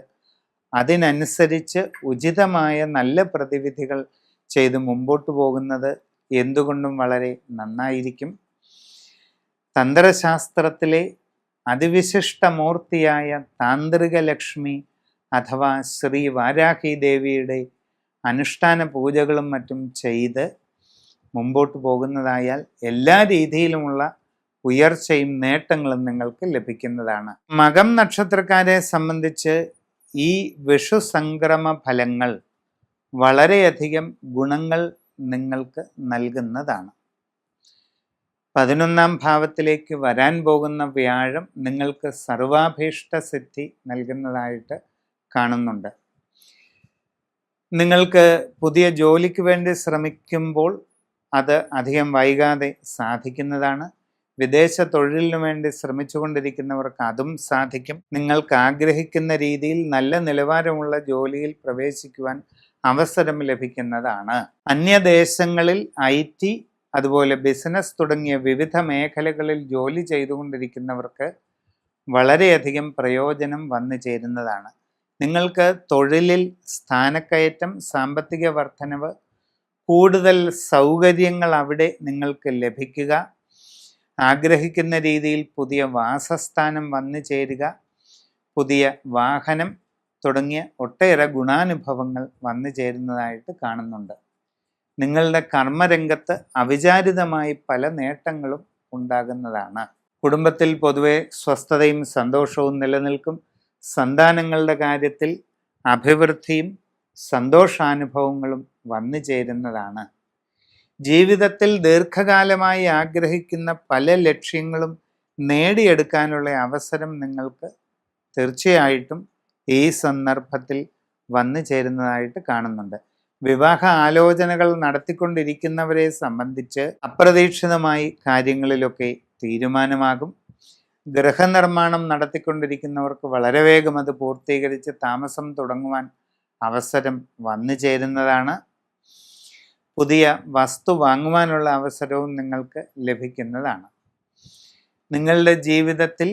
Speaker 1: അതിനനുസരിച്ച് ഉചിതമായ നല്ല പ്രതിവിധികൾ ചെയ്ത് മുമ്പോട്ട് പോകുന്നത് എന്തുകൊണ്ടും വളരെ നന്നായിരിക്കും. തന്ത്രശാസ്ത്രത്തിലെ അതിവിശിഷ്ടമൂർത്തിയായ താന്ത്രിക ലക്ഷ്മി അഥവാ ശ്രീ വാരാഹി ദേവിയുടെ അനുഷ്ഠാന പൂജകളും മറ്റും ചെയ്ത് മുമ്പോട്ട് പോകുന്നതായാൽ എല്ലാ രീതിയിലുമുള്ള ഉയർച്ചയും നേട്ടങ്ങളും നിങ്ങൾക്ക് ലഭിക്കുന്നതാണ്. മകം നക്ഷത്രക്കാരെ സംബന്ധിച്ച് ഈ വിഷു സംക്രമ ഫലങ്ങൾ വളരെയധികം ഗുണങ്ങൾ നിങ്ങൾക്ക് നൽകുന്നതാണ്. 11ാം ഭാവത്തിലേക്ക് വരാൻ പോകുന്ന വ്യാഴം നിങ്ങൾക്ക് സർവാഭീഷ്ട സിദ്ധി നൽകുന്നതായിട്ട് കാണുന്നുണ്ട്. നിങ്ങൾക്ക് പുതിയ ജോലിക്ക് വേണ്ടി ശ്രമിക്കുമ്പോൾ അത് അധികം വൈകാതെ സാധിക്കുന്നതാണ്. വിദേശ തൊഴിലിനു വേണ്ടി ശ്രമിച്ചുകൊണ്ടിരിക്കുന്നവർക്ക് അതും സാധിക്കും. നിങ്ങൾക്ക് ആഗ്രഹിക്കുന്ന രീതിയിൽ നല്ല നിലവാരമുള്ള ജോലിയിൽ പ്രവേശിക്കുവാൻ അവസരം ലഭിക്കുന്നതാണ്. അന്യദേശങ്ങളിൽ IT അതുപോലെ ബിസിനസ് തുടങ്ങിയ വിവിധ മേഖലകളിൽ ജോലി ചെയ്തുകൊണ്ടിരിക്കുന്നവർക്ക് വളരെയധികം പ്രയോജനം വന്നു ചേരുന്നതാണ്. നിങ്ങൾക്ക് തൊഴിലിൽ സ്ഥാനക്കയറ്റം, സാമ്പത്തിക വർധനവ്, കൂടുതൽ സൗകര്യങ്ങൾ അവിടെ നിങ്ങൾക്ക് ലഭിക്കുക, ആഗ്രഹിക്കുന്ന രീതിയിൽ പുതിയ വാസസ്ഥാനം വന്നു ചേരുക, പുതിയ വാഹനം തുടങ്ങിയ ഒട്ടേറെ ഗുണാനുഭവങ്ങൾ വന്നു ചേരുന്നതായിട്ട് കാണുന്നുണ്ട്. നിങ്ങളുടെ കർമ്മരംഗത്ത് അവിചാരിതമായി പല നേട്ടങ്ങളും ഉണ്ടാകുന്നതാണ്. കുടുംബത്തിൽ പൊതുവെ സ്വസ്ഥതയും സന്തോഷവും നിലനിൽക്കും. സന്താനങ്ങളുടെ കാര്യത്തിൽ അഭിവൃദ്ധിയും സന്തോഷാനുഭവങ്ങളും വന്നു ചേരുന്നതാണ്. ജീവിതത്തിൽ ദീർഘകാലമായി ആഗ്രഹിക്കുന്ന പല ലക്ഷ്യങ്ങളും നേടിയെടുക്കാനുള്ള അവസരം നിങ്ങൾക്ക് തീർച്ചയായിട്ടും ഈ സന്ദർഭത്തിൽ വന്നു ചേരുന്നതായിട്ട് കാണുന്നുണ്ട്. വിവാഹ ആലോചനകൾ നടത്തിക്കൊണ്ടിരിക്കുന്നവരെ സംബന്ധിച്ച് അപ്രതീക്ഷിതമായി കാര്യങ്ങളിലൊക്കെ തീരുമാനമാകും. ഗൃഹനിർമ്മാണം നടത്തിക്കൊണ്ടിരിക്കുന്നവർക്ക് വളരെ വേഗം അത് പൂർത്തീകരിച്ച് താമസം തുടങ്ങുവാൻ അവസരം വന്നു ചേരുന്നതാണ്. പുതിയ വസ്തു വാങ്ങുവാനുള്ള അവസരവും നിങ്ങൾക്ക് ലഭിക്കുന്നതാണ്. നിങ്ങളുടെ ജീവിതത്തിൽ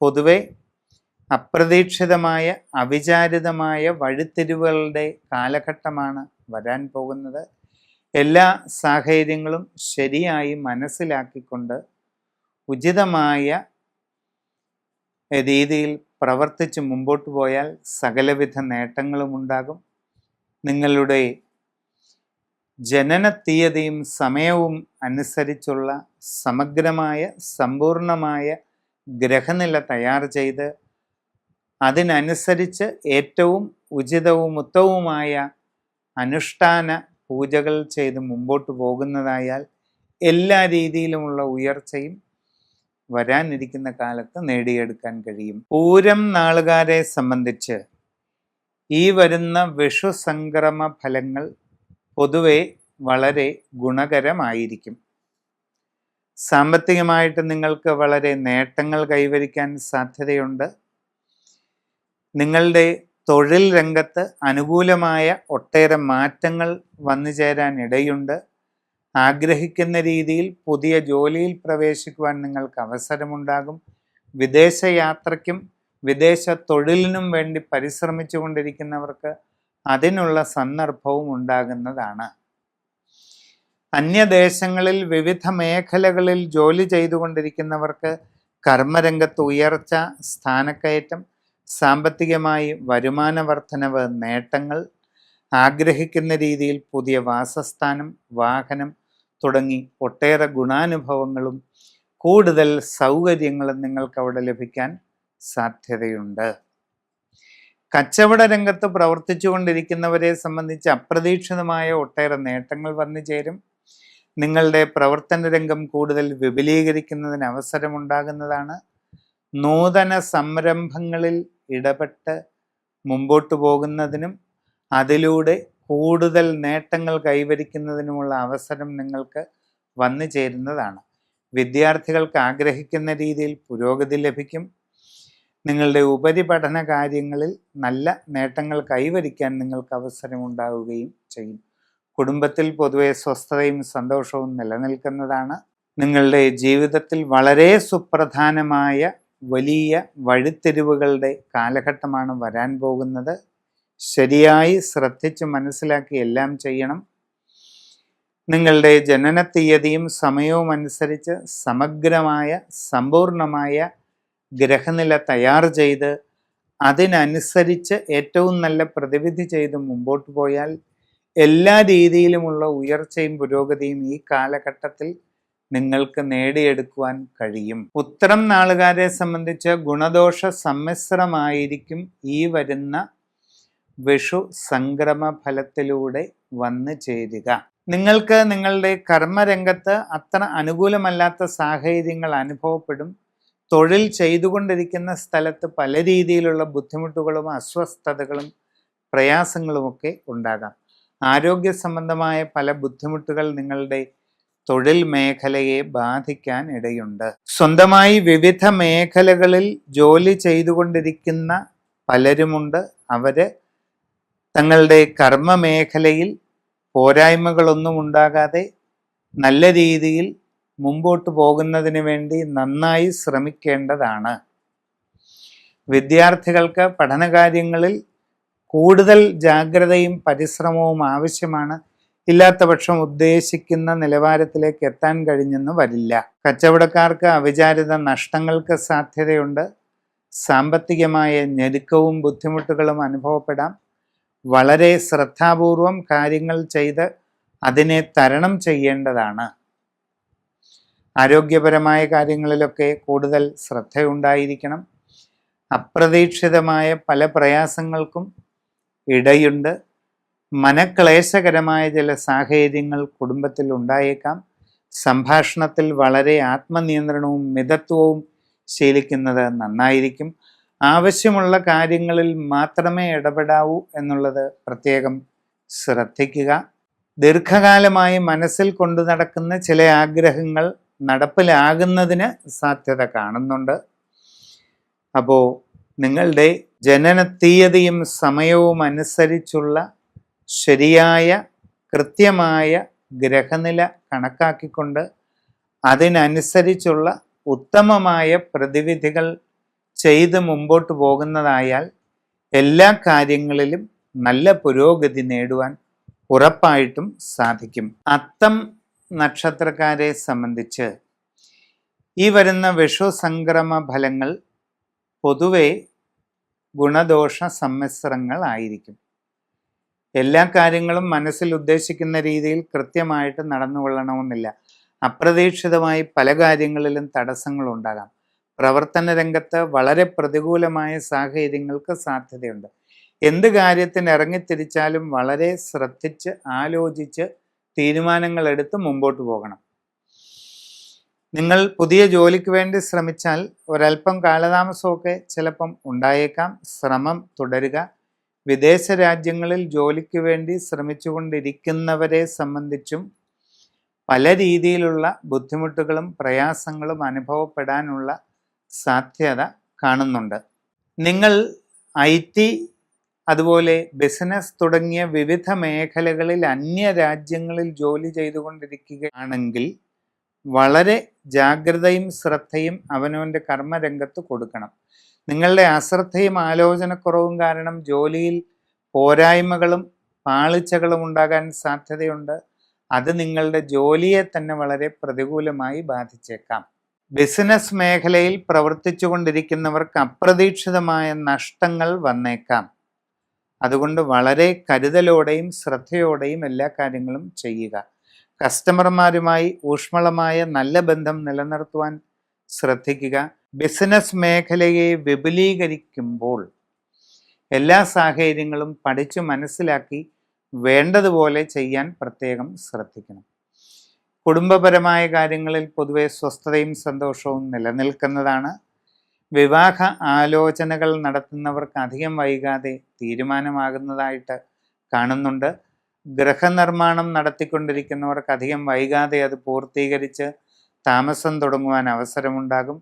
Speaker 1: പൊതുവെ അപ്രതീക്ഷിതമായ അവിചാരിതമായ വഴിത്തിരിവുകളുടെ കാലഘട്ടമാണ് വരാൻ പോകുന്നത്. എല്ലാ സാഹചര്യങ്ങളും ശരിയായി മനസ്സിലാക്കിക്കൊണ്ട് ഉചിതമായ രീതിയിൽ പ്രവർത്തിച്ച് മുമ്പോട്ട് പോയാൽ സകലവിധ നേട്ടങ്ങളും ഉണ്ടാകും. നിങ്ങളുടെ ജനന തീയതിയും സമയവും അനുസരിച്ചുള്ള സമഗ്രമായ സമ്പൂർണമായ ഗ്രഹനില തയ്യാർ ചെയ്ത് അതിനനുസരിച്ച് ഏറ്റവും ഉചിതവും ഉത്തമവുമായ അനുഷ്ഠാന പൂജകൾ ചെയ്ത് മുമ്പോട്ട് പോകുന്നതായാൽ എല്ലാ രീതിയിലുമുള്ള ഉയർച്ചയും വരാനിരിക്കുന്ന കാലത്ത് നേടിയെടുക്കാൻ കഴിയും. പൂരം നാളുകാരെ സംബന്ധിച്ച് ഈ വരുന്ന വിഷു സംക്രമ ഫലങ്ങൾ പൊതുവെ വളരെ ഗുണകരമായിരിക്കും. സാമ്പത്തികമായിട്ട് നിങ്ങൾക്ക് വളരെ നേട്ടങ്ങൾ കൈവരിക്കാൻ സാധ്യതയുണ്ട്. നിങ്ങളുടെ തൊഴിൽ രംഗത്ത് അനുകൂലമായ ഒട്ടേറെ മാറ്റങ്ങൾ വന്നു ചേരാൻ ഇടയുണ്ട്. ആഗ്രഹിക്കുന്ന രീതിയിൽ പുതിയ ജോലിയിൽ പ്രവേശിക്കുവാൻ നിങ്ങൾക്ക് അവസരമുണ്ടാകും. വിദേശ യാത്രയ്ക്കും വിദേശ തൊഴിലിനും വേണ്ടി പരിശ്രമിച്ചു കൊണ്ടിരിക്കുന്നവർക്ക് അതിനുള്ള സന്ദർഭവും ഉണ്ടാകുന്നതാണ്. അന്യദേശങ്ങളിൽ വിവിധ മേഖലകളിൽ ജോലി ചെയ്തുകൊണ്ടിരിക്കുന്നവർക്ക് കർമ്മരംഗത്ത് ഉയർച്ച, സ്ഥാനക്കയറ്റം, സാമ്പത്തികമായി വരുമാന വർധനവ്, നേട്ടങ്ങൾ, ആഗ്രഹിക്കുന്ന രീതിയിൽ പുതിയ വാസസ്ഥാനം, വാഹനം തുടങ്ങി ഒട്ടേറെ ഗുണാനുഭവങ്ങളും കൂടുതൽ സൗകര്യങ്ങളും നിങ്ങൾക്ക് അവിടെ ലഭിക്കാൻ സാധ്യതയുണ്ട്. കച്ചവട രംഗത്ത് പ്രവർത്തിച്ചു കൊണ്ടിരിക്കുന്നവരെ സംബന്ധിച്ച് അപ്രതീക്ഷിതമായ ഒട്ടേറെ നേട്ടങ്ങൾ വന്നു ചേരും. നിങ്ങളുടെ പ്രവർത്തന രംഗം കൂടുതൽ വിപുലീകരിക്കുന്നതിന് അവസരമുണ്ടാകുന്നതാണ്. നൂതന സംരംഭങ്ങളിൽ ഇടപെട്ട് മുമ്പോട്ട് പോകുന്നതിനും അതിലൂടെ കൂടുതൽ നേട്ടങ്ങൾ കൈവരിക്കുന്നതിനുമുള്ള അവസരം നിങ്ങൾക്ക് വന്നു ചേരുന്നതാണ്. വിദ്യാർത്ഥികൾക്ക് ആഗ്രഹിക്കുന്ന രീതിയിൽ പുരോഗതി ലഭിക്കും. നിങ്ങളുടെ ഉപരിപഠന കാര്യങ്ങളിൽ നല്ല നേട്ടങ്ങൾ കൈവരിക്കാൻ നിങ്ങൾക്ക് അവസരമുണ്ടാവുകയും ചെയ്യും. കുടുംബത്തിൽ പൊതുവെ സ്വസ്ഥതയും സന്തോഷവും നിലനിൽക്കുന്നതാണ്. നിങ്ങളുടെ ജീവിതത്തിൽ വളരെ സുപ്രധാനമായ വലിയ വഴിത്തിരിവുകളുടെ കാലഘട്ടമാണ് വരാൻ പോകുന്നത്. ശരിയായി ശ്രദ്ധിച്ച് മനസ്സിലാക്കി എല്ലാം ചെയ്യണം. നിങ്ങളുടെ ജനന തീയതിയും സമയവും അനുസരിച്ച് സമഗ്രമായ സമ്പൂർണമായ ഗ്രഹനില തയ്യാർ ചെയ്ത് അതിനനുസരിച്ച് ഏറ്റവും നല്ല പ്രതിവിധി ചെയ്ത് മുമ്പോട്ട് പോയാൽ എല്ലാ രീതിയിലുമുള്ള ഉയർച്ചയും പുരോഗതിയും ഈ കാലഘട്ടത്തിൽ നിങ്ങൾക്ക് നേടിയെടുക്കുവാൻ കഴിയും. ഉത്തരം നാളുകാരെ സംബന്ധിച്ച് ഗുണദോഷ സമ്മിശ്രമായിരിക്കും ഈ വരുന്ന വിഷു സംക്രമ ഫലത്തിലൂടെ വന്നു ചേരുക. നിങ്ങൾക്ക് നിങ്ങളുടെ കർമ്മരംഗത്ത് അത്ര അനുകൂലമല്ലാത്ത സാഹചര്യങ്ങൾ അനുഭവപ്പെടും. തൊഴിൽ ചെയ്തുകൊണ്ടിരിക്കുന്ന സ്ഥലത്ത് പല രീതിയിലുള്ള ബുദ്ധിമുട്ടുകളും അസ്വസ്ഥതകളും പ്രയാസങ്ങളുമൊക്കെ ഉണ്ടാകാം. ആരോഗ്യ സംബന്ധമായ പല ബുദ്ധിമുട്ടുകൾ നിങ്ങളുടെ തൊഴിൽ മേഖലയെ ബാധിക്കാൻ ഇടയുണ്ട്. സ്വന്തമായി വിവിധ മേഖലകളിൽ ജോലി ചെയ്തുകൊണ്ടിരിക്കുന്ന പലരുമുണ്ട്. അവര് തങ്ങളുടെ കർമ്മ മേഖലയിൽ പോരായ്മകളൊന്നും ഉണ്ടാകാതെ നല്ല രീതിയിൽ മുമ്പോട്ട് പോകുന്നതിന് വേണ്ടി നന്നായി ശ്രമിക്കേണ്ടതാണ്. വിദ്യാർത്ഥികൾക്ക് പഠനകാര്യങ്ങളിൽ കൂടുതൽ ജാഗ്രതയും പരിശ്രമവും ആവശ്യമാണ്. ഇല്ലാത്ത പക്ഷം ഉദ്ദേശിക്കുന്ന നിലവാരത്തിലേക്ക് എത്താൻ കഴിഞ്ഞെന്ന് വരില്ല. കച്ചവടക്കാർക്ക് അവിചാരിത നഷ്ടങ്ങൾക്ക് സാധ്യതയുണ്ട്. സാമ്പത്തികമായ ഞെരുക്കവും ബുദ്ധിമുട്ടുകളും അനുഭവപ്പെടാം. വളരെ ശ്രദ്ധാപൂർവം കാര്യങ്ങൾ ചെയ്ത് അതിനെ തരണം ചെയ്യേണ്ടതാണ്. ആരോഗ്യപരമായ കാര്യങ്ങളിലൊക്കെ കൂടുതൽ ശ്രദ്ധയുണ്ടായിരിക്കണം. അപ്രതീക്ഷിതമായ പല പ്രയാസങ്ങൾക്കും ഇടയുണ്ട്. മനക്ലേശകരമായ ചില സാഹചര്യങ്ങൾ കുടുംബത്തിൽ ഉണ്ടായേക്കാം. സംഭാഷണത്തിൽ വളരെ ആത്മനിയന്ത്രണവും മിതത്വവും ശീലിക്കുന്നത് നന്നായിരിക്കും. ആവശ്യമുള്ള കാര്യങ്ങളിൽ മാത്രമേ ഇടപെടാവൂ എന്നുള്ളത് പ്രത്യേകം ശ്രദ്ധിക്കുക. ദീർഘകാലമായി മനസ്സിൽ കൊണ്ടു നടക്കുന്ന ചില ആഗ്രഹങ്ങൾ നടപ്പിലാകുന്നതിന് സാധ്യത കാണുന്നുണ്ട്. അപ്പോൾ നിങ്ങളുടെ ജനന തീയതിയും സമയവും അനുസരിച്ചുള്ള ശരിയായ കൃത്യമായ ഗ്രഹനില കണക്കാക്കിക്കൊണ്ട് അതിനനുസരിച്ചുള്ള ഉത്തമമായ പ്രതിവിധികൾ ചെയ്ത് മുമ്പോട്ട് പോകുന്നതായാൽ എല്ലാ കാര്യങ്ങളിലും നല്ല പുരോഗതി നേടുവാൻ ഉറപ്പായിട്ടും സാധിക്കും. അത്തം നക്ഷത്രക്കാരെ സംബന്ധിച്ച് ഈ വരുന്ന വിഷു സംക്രമ ഫലങ്ങൾ പൊതുവെ ഗുണദോഷ സമ്മിശ്രങ്ങളായിരിക്കും. എല്ലാ കാര്യങ്ങളും മനസ്സിൽ ഉദ്ദേശിക്കുന്ന രീതിയിൽ കൃത്യമായിട്ട് നടന്നുകൊള്ളണമെന്നില്ല. അപ്രതീക്ഷിതമായി പല കാര്യങ്ങളിലും തടസ്സങ്ങൾ ഉണ്ടാകാം. പ്രവർത്തന രംഗത്ത് വളരെ പ്രതികൂലമായ സാഹചര്യങ്ങൾക്ക് സാധ്യതയുണ്ട്. എന്ത് കാര്യത്തിന് ഇറങ്ങിത്തിരിച്ചാലും വളരെ ശ്രദ്ധിച്ച് ആലോചിച്ച് തീരുമാനങ്ങൾ എടുത്ത് മുമ്പോട്ട് പോകണം. നിങ്ങൾ പുതിയ ജോലിക്ക് വേണ്ടി ശ്രമിച്ചാൽ ഒരല്പം കാലതാമസമൊക്കെ ചിലപ്പം ഉണ്ടായേക്കാം. ശ്രമം തുടരുക. വിദേശ രാജ്യങ്ങളിൽ ജോലിക്ക് വേണ്ടി ശ്രമിച്ചുകൊണ്ടിരിക്കുന്നവരെ സംബന്ധിച്ചും പല രീതിയിലുള്ള ബുദ്ധിമുട്ടുകളും പ്രയാസങ്ങളും അനുഭവപ്പെടാനുള്ള സാധ്യത കാണുന്നുണ്ട്. നിങ്ങൾ IT, അതുപോലെ ബിസിനസ് തുടങ്ങിയ വിവിധ മേഖലകളിൽ അന്യ രാജ്യങ്ങളിൽ ജോലി ചെയ്തുകൊണ്ടിരിക്കുകയാണെങ്കിൽ വളരെ ജാഗ്രതയും ശ്രദ്ധയും അവനവൻ്റെ കർമ്മരംഗത്ത് കൊടുക്കണം. നിങ്ങളുടെ അശ്രദ്ധയും ആലോചനക്കുറവും കാരണം ജോലിയിൽ പോരായ്മകളും പാളിച്ചകളും ഉണ്ടാകാൻ സാധ്യതയുണ്ട്. അത് നിങ്ങളുടെ ജോലിയെ തന്നെ വളരെ പ്രതികൂലമായി ബാധിച്ചേക്കാം. ബിസിനസ് മേഖലയിൽ പ്രവർത്തിച്ചു കൊണ്ടിരിക്കുന്നവർക്ക് അപ്രതീക്ഷിതമായ നഷ്ടങ്ങൾ വന്നേക്കാം. അതുകൊണ്ട് വളരെ കരുതലോടെയും ശ്രദ്ധയോടെയും എല്ലാ കാര്യങ്ങളും ചെയ്യുക. കസ്റ്റമർമാരുമായി ഊഷ്മളമായ നല്ല ബന്ധം നിലനിർത്തുവാൻ ശ്രദ്ധിക്കുക. ബിസിനസ് മേഖലയെ വിപുലീകരിക്കുമ്പോൾ എല്ലാ സാഹചര്യങ്ങളും പഠിച്ചു മനസ്സിലാക്കി വേണ്ടതുപോലെ ചെയ്യാൻ പ്രത്യേകം ശ്രദ്ധിക്കണം. കുടുംബപരമായ കാര്യങ്ങളിൽ പൊതുവെ സ്വസ്ഥതയും സന്തോഷവും നിലനിൽക്കുന്നതാണ്. വിവാഹ ആലോചനകൾ നടത്തുന്നവർക്ക് അധികം വൈകാതെ തീരുമാനമാകുന്നതായിട്ട് കാണുന്നുണ്ട്. ഗൃഹനിർമ്മാണം നടത്തിക്കൊണ്ടിരിക്കുന്നവർക്ക് അധികം വൈകാതെ അത് പൂർത്തീകരിച്ച് താമസം തുടങ്ങുവാൻ അവസരമുണ്ടാകും.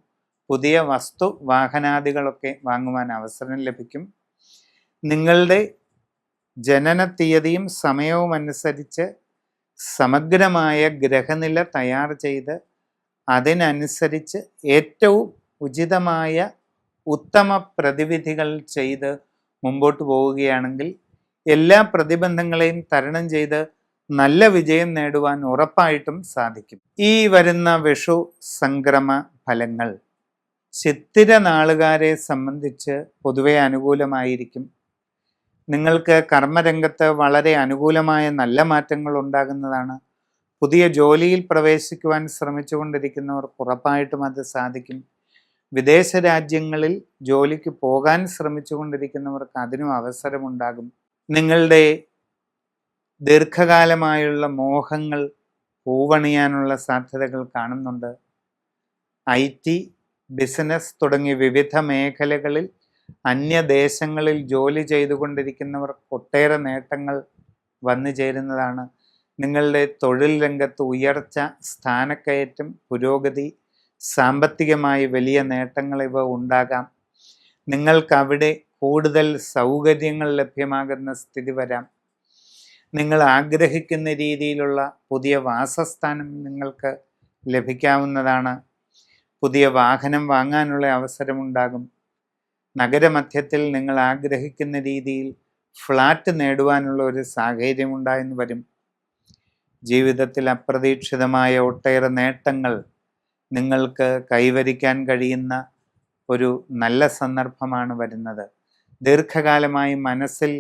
Speaker 1: പുതിയ വസ്തു വാഹനാദികളൊക്കെ വാങ്ങുവാൻ അവസരം ലഭിക്കും. നിങ്ങളുടെ ജനന തീയതിയും സമയവും അനുസരിച്ച് സമഗ്രമായ ഗ്രഹനില തയ്യാർ ചെയ്ത് അതിനനുസരിച്ച് ഏറ്റവും ഉചിതമായ ഉത്തമ പ്രതിവിധികൾ ചെയ്ത് മുമ്പോട്ട് പോവുകയാണെങ്കിൽ എല്ലാ പ്രതിബന്ധങ്ങളെയും തരണം ചെയ്ത് നല്ല വിജയം നേടുവാൻ ഉറപ്പായിട്ടും സാധിക്കും. ഈ വരുന്ന വിഷു സംക്രമ ഫലങ്ങൾ ചിത്തിര നാളുകാരെ സംബന്ധിച്ച് പൊതുവെ അനുകൂലമായിരിക്കും. നിങ്ങൾക്ക് കർമ്മരംഗത്ത് വളരെ അനുകൂലമായ നല്ല മാറ്റങ്ങൾ ഉണ്ടാകുന്നതാണ്. പുതിയ ജോലിയിൽ പ്രവേശിക്കുവാൻ ശ്രമിച്ചുകൊണ്ടിരിക്കുന്നവർക്ക് ഉറപ്പായിട്ടും അത് സാധിക്കും. വിദേശ രാജ്യങ്ങളിൽ ജോലിക്ക് പോകാൻ ശ്രമിച്ചുകൊണ്ടിരിക്കുന്നവർക്ക് അതിനും അവസരമുണ്ടാകും. നിങ്ങളുടെ ദീർഘകാലമായുള്ള മോഹങ്ങൾ പൂവണിയാനുള്ള സാധ്യതകൾ കാണുന്നുണ്ട്. IT, ബിസിനസ് തുടങ്ങിയ വിവിധ മേഖലകളിൽ അന്യദേശങ്ങളിൽ ജോലി ചെയ്തുകൊണ്ടിരിക്കുന്നവർക്ക് ഒട്ടേറെ നേട്ടങ്ങൾ വന്നു ചേരുന്നതാണ്. നിങ്ങളുടെ തൊഴിൽ രംഗത്ത് ഉയർച്ച, സ്ഥാനക്കയറ്റം, പുരോഗതി, സാമ്പത്തികമായി വലിയ നേട്ടങ്ങൾ ഇവ ഉണ്ടാകാം. നിങ്ങൾക്കവിടെ കൂടുതൽ സൗകര്യങ്ങൾ ലഭ്യമാകുന്ന സ്ഥിതി വരാം. നിങ്ങൾ ആഗ്രഹിക്കുന്ന രീതിയിലുള്ള പുതിയ വാസസ്ഥാനം നിങ്ങൾക്ക് ലഭിക്കാവുന്നതാണ്. പുതിയ വാഹനം വാങ്ങാനുള്ള അവസരമുണ്ടാകും. നഗരമധ്യത്തിൽ നിങ്ങൾ ആഗ്രഹിക്കുന്ന രീതിയിൽ ഫ്ലാറ്റ് നേടുവാനുള്ള ഒരു സാഹചര്യമുണ്ടായെന്ന് വരും. ജീവിതത്തിൽ അപ്രതീക്ഷിതമായ ഒട്ടേറെ നേട്ടങ്ങൾ നിങ്ങൾക്ക് കൈവരിക്കാൻ കഴിയുന്ന ഒരു നല്ല സന്ദർഭമാണ് വരുന്നത്. ദീർഘകാലമായി മനസ്സിൽ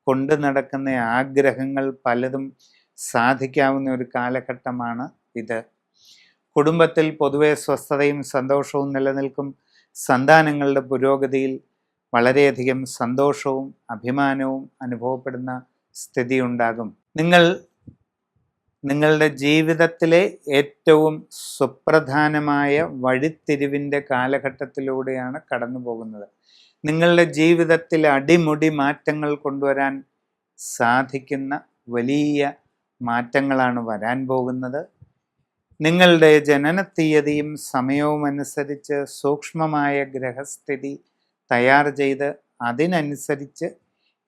Speaker 1: കൊണ്ടു നടക്കുന്ന ആഗ്രഹങ്ങൾ പലതും സാധിക്കാവുന്ന ഒരു കാലഘട്ടമാണ് ഇത്. കുടുംബത്തിൽ പൊതുവെ സ്വസ്ഥതയും സന്തോഷവും നിലനിൽക്കും. സന്താനങ്ങളുടെ പുരോഗതിയിൽ വളരെയധികം സന്തോഷവും അഭിമാനവും അനുഭവപ്പെടുന്ന സ്ഥിതി ഉണ്ടാകും. നിങ്ങളുടെ ജീവിതത്തിലെ ഏറ്റവും സുപ്രധാനമായ വഴിത്തിരിവിൻ്റെ കാലഘട്ടത്തിലൂടെയാണ് കടന്നു പോകുന്നത്. നിങ്ങളുടെ ജീവിതത്തിൽ അടിമുടി മാറ്റങ്ങൾ കൊണ്ടുവരാൻ സാധിക്കുന്ന വലിയ മാറ്റങ്ങളാണ് വരാൻ പോകുന്നത്. നിങ്ങളുടെ ജനന തീയതിയും സമയവും അനുസരിച്ച് സൂക്ഷ്മമായ ഗ്രഹസ്ഥിതി തയ്യാർ ചെയ്ത് അതിനനുസരിച്ച്